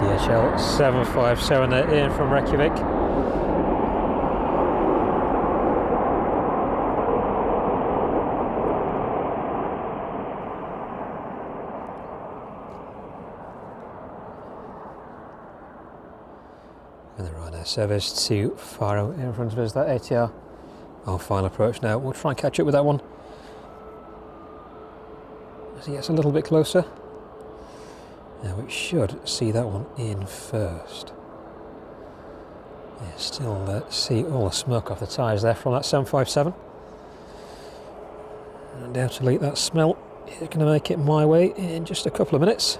DHL 757 in from Reykjavik. And the Ryanair service to Faro in front of us, that ATR on final approach now. We'll try and catch up with that one as he gets a little bit closer. Now we should see that one in first. Yeah, still see all the smoke off the tyres there from that 757. Undoubtedly that smell is going to make it my way in just a couple of minutes.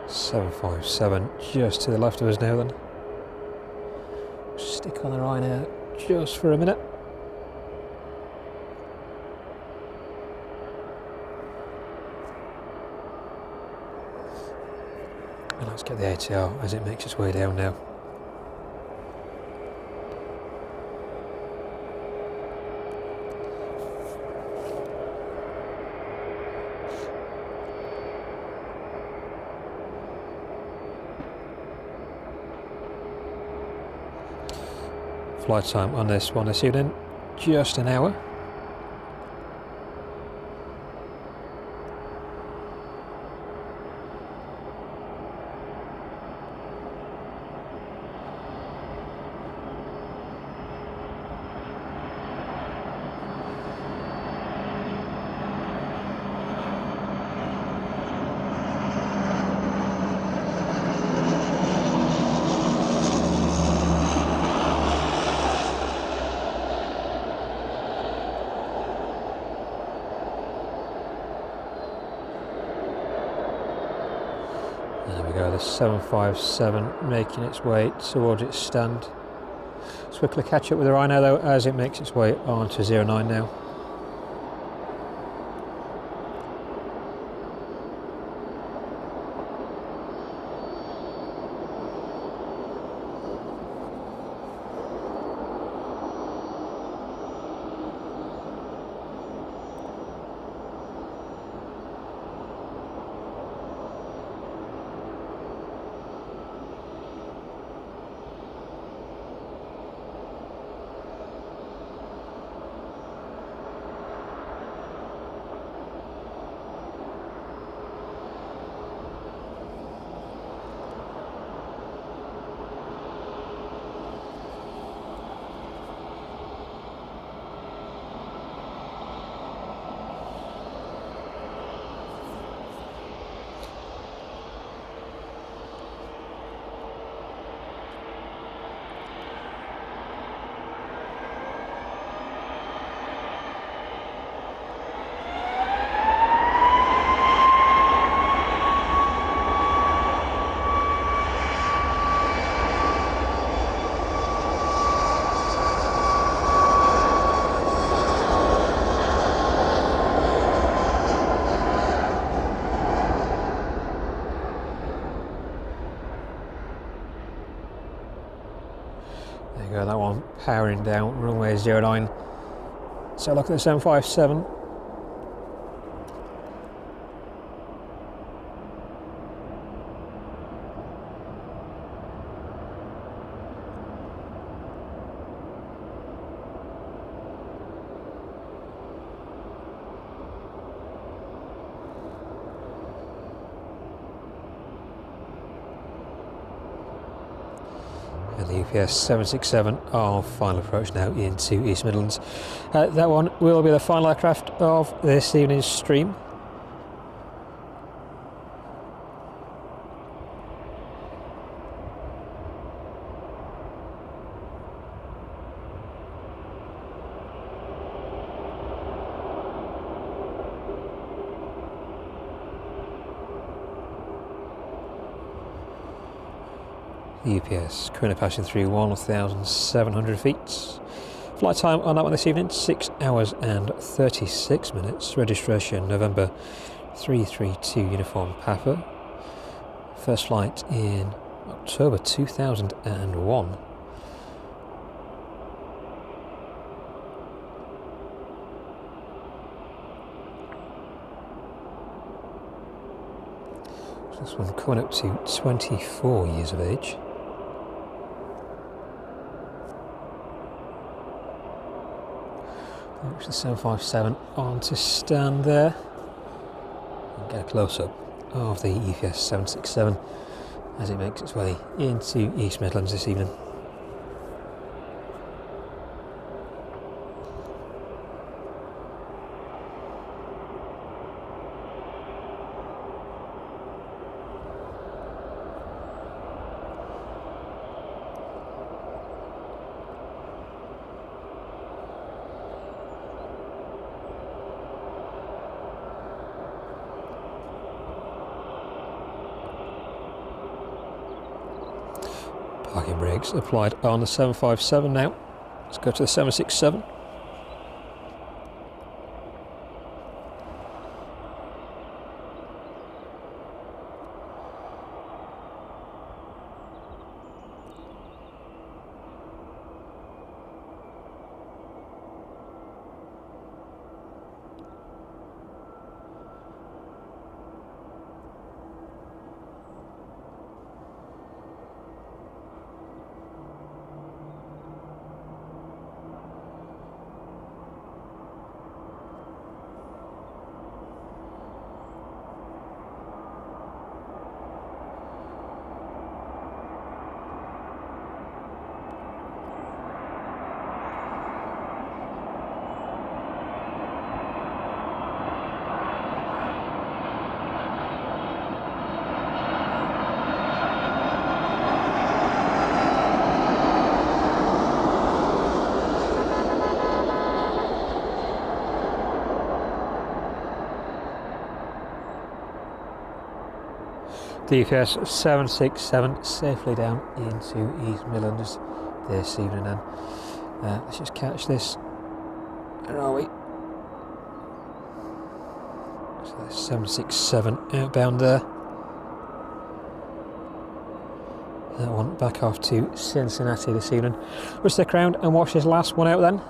.757 just to the left of us now then. Stick on the Ryanair just for a minute. And let's get the ATR as it makes its way down now. Flight time on this one this evening, just an hour. There we go, the 757 making its way towards its stand. Let's quickly catch up with the Rhino though as it makes its way onto 09 now. There you go, that one powering down runway 09. So look at the 757. And the UPS 767, our final approach now into East Midlands. That one will be the final aircraft of this evening's stream. The UPS currently passing through 1,700 feet. Flight time on that one this evening, 6 hours and 36 minutes. Registration November 332 Uniform Papa. First flight in October 2001. So this one coming up to 24 years of age. Watch the 757 on to stand there and get a close-up of the UPS 767 as it makes its way into East Midlands this evening. Parking brakes applied on the 757 now. Let's go to the 767. DPS 767 safely down into East Midlands this evening then. Let's just catch this. Where are we? So that's 767 outbound there. That one back off to Cincinnati this evening. We'll stick around and watch this last one out then.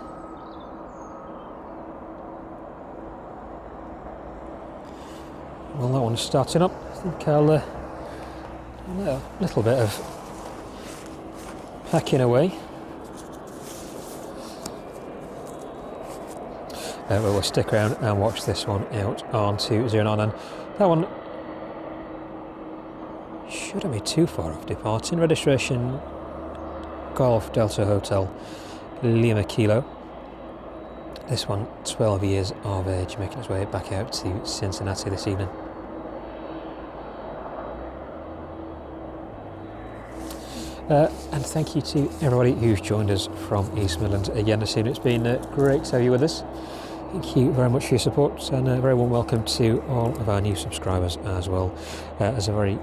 Well, that one's starting up. I think I'll do a little bit of packing away. We'll stick around and watch this one out onto 09, and that one shouldn't be too far off departing. Registration Golf Delta Hotel Lima Kilo. This one 12 years of age, making its way back out to Cincinnati this evening. And thank you to everybody who's joined us from East Midlands again this evening. It's been great to have you with us. Thank you very much for your support, and a very warm welcome to all of our new subscribers as well. A very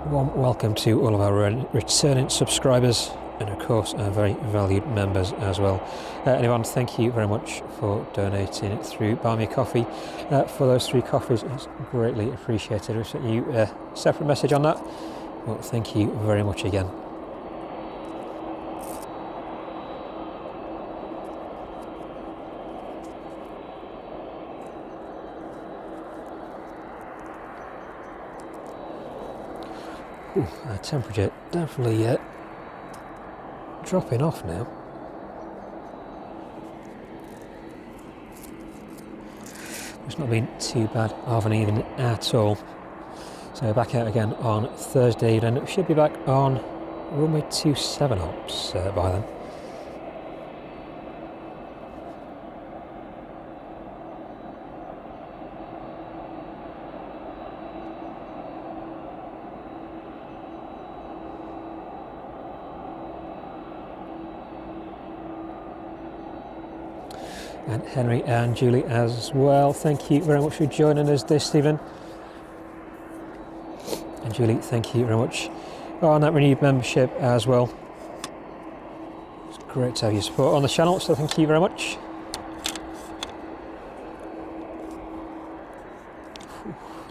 warm welcome to all of our returning subscribers, and of course our very valued members as well. Anyone, thank you very much for donating it through Buy Me a Coffee. For those 3 coffees, it's greatly appreciated. We've sent you a separate message on that. Well, thank you very much again. Our temperature definitely dropping off now. It's not been too bad of an evening at all. So back out again on Thursday evening. We should be back on runway 27 ops by then. And Henry and Julie as well, thank you very much for joining us this evening. And Julie, thank you very much on that renewed membership as well. It's great to have your support on the channel, so thank you very much.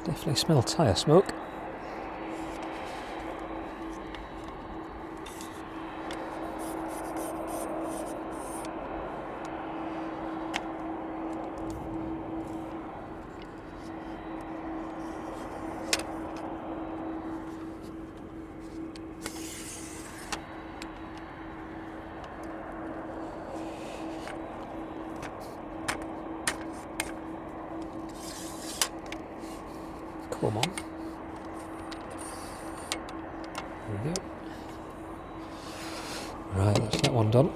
Definitely smell tyre smoke. Come on. There we go. Right, that's that one done.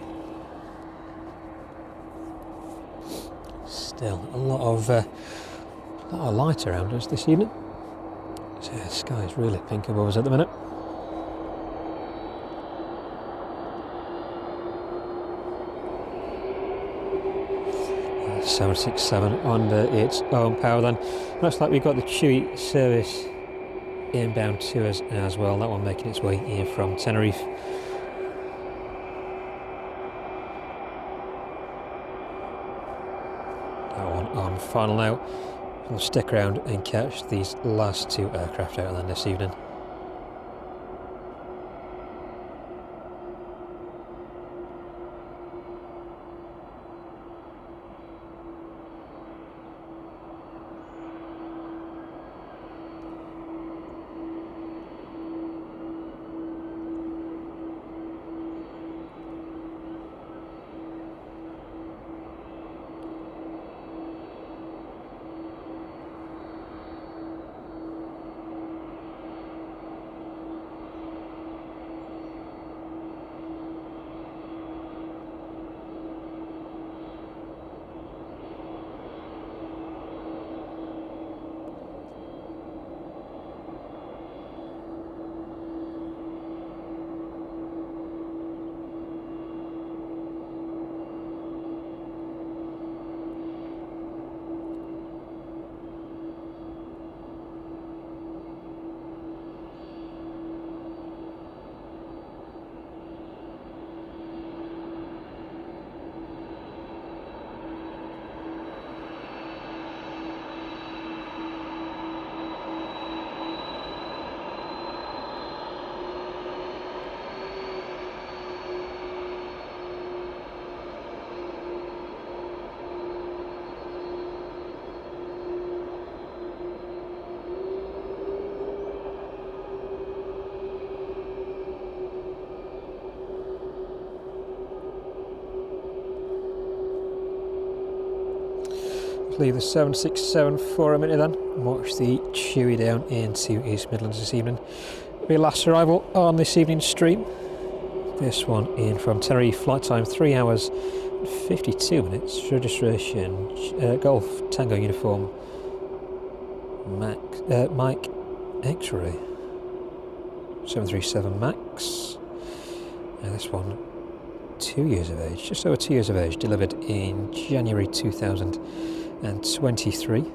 Still a lot of light around us this evening. So yeah, the sky is really pink above us at the minute. Uh, 767 under its own power then. Looks like we've got the Chewy service inbound to us as well. That one making its way in from Tenerife. That one on final now. We'll stick around and catch these last 2 aircraft out then this evening. leave the 767 for a minute then and watch the Chewy down into East Midlands this evening. It'll be last arrival on this evening's stream. This one in from Tenerife, flight time 3 hours and 52 minutes. Registration Golf Tango Uniform Mike X-Ray 737 Max. Now this one 2 years of age, just over 2 years of age, delivered in January 2023.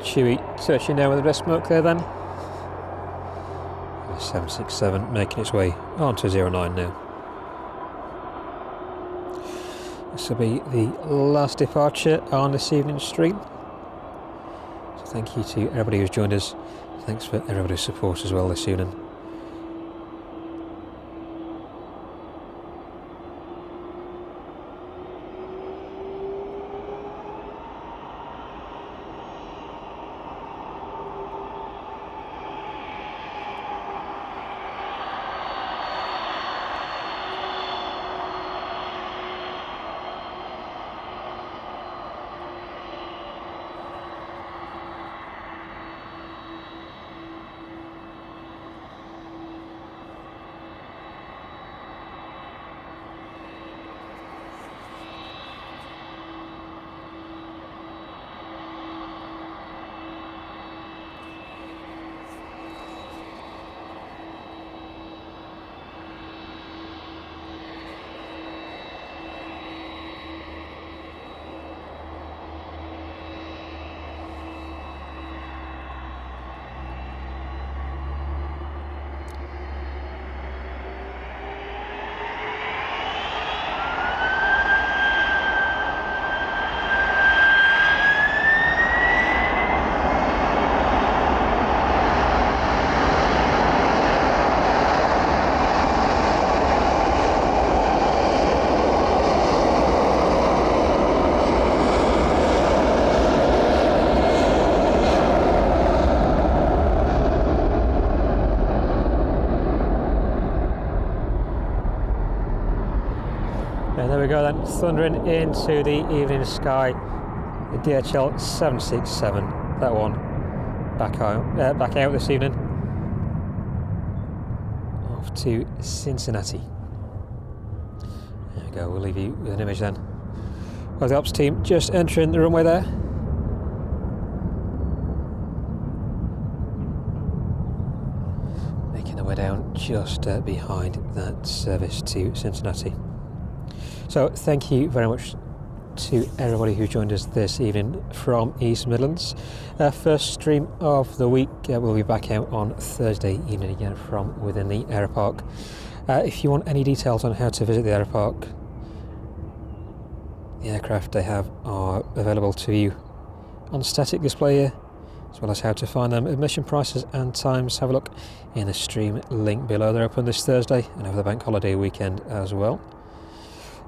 Chewy touching down with a bit of smoke there then. The 767 making its way onto 09 now. This will be the last departure on this evening's stream. So thank you to everybody who's joined us. Thanks for everybody's support as well this evening. There we go then, thundering into the evening sky, the DHL 767, that one, back out this evening, off to Cincinnati. There we go, we'll leave you with an image then. Well, the ops team just entering the runway there. Making their way down just behind that service to Cincinnati. So thank you very much to everybody who joined us this evening from East Midlands. First stream of the week. We'll be back out on Thursday evening again from within the Aeropark. If you want any details on how to visit the Aeropark, the aircraft they have are available to you on static display here, as well as how to find them, admission prices and times. Have a look in the stream link below. They're open this Thursday and over the bank holiday weekend as well.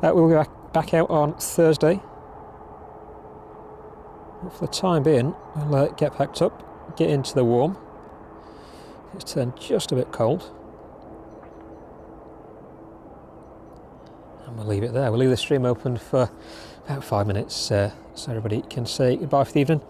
We'll be back out on Thursday. For the time being, we'll get packed up, get into the warm. It's turned just a bit cold. And we'll leave it there. We'll leave the stream open for about 5 minutes so everybody can say goodbye for the evening.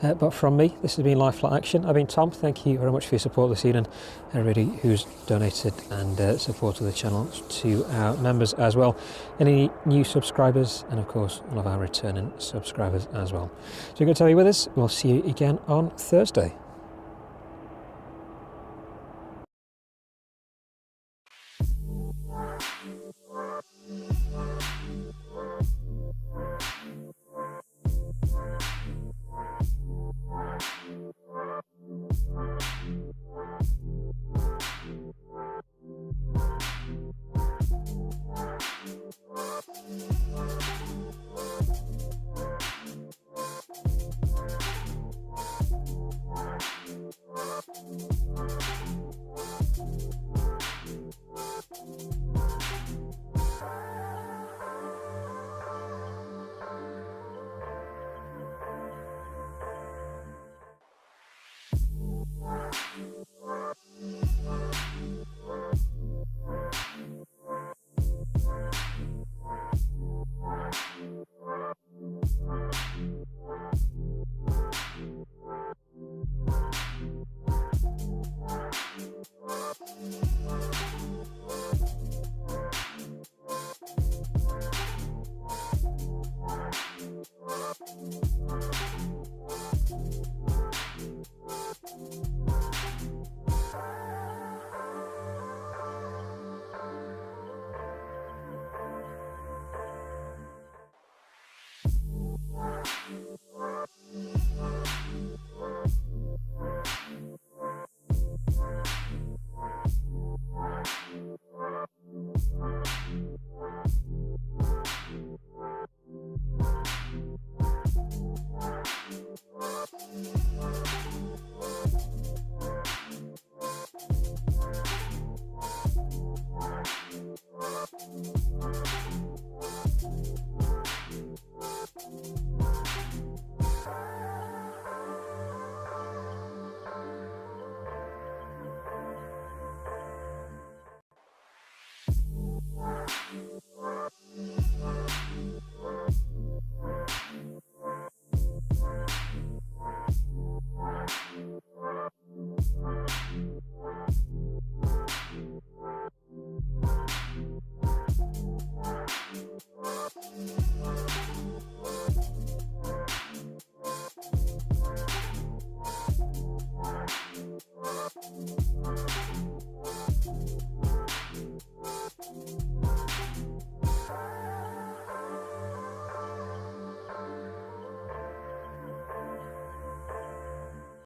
But from me, this has been Live Flight Action. I've been Tom. Thank you very much for your support this evening. Everybody who's donated and supported the channel, to our members as well. Any new subscribers, and of course all of our returning subscribers as well. So good to have you with us. We'll see you again on Thursday.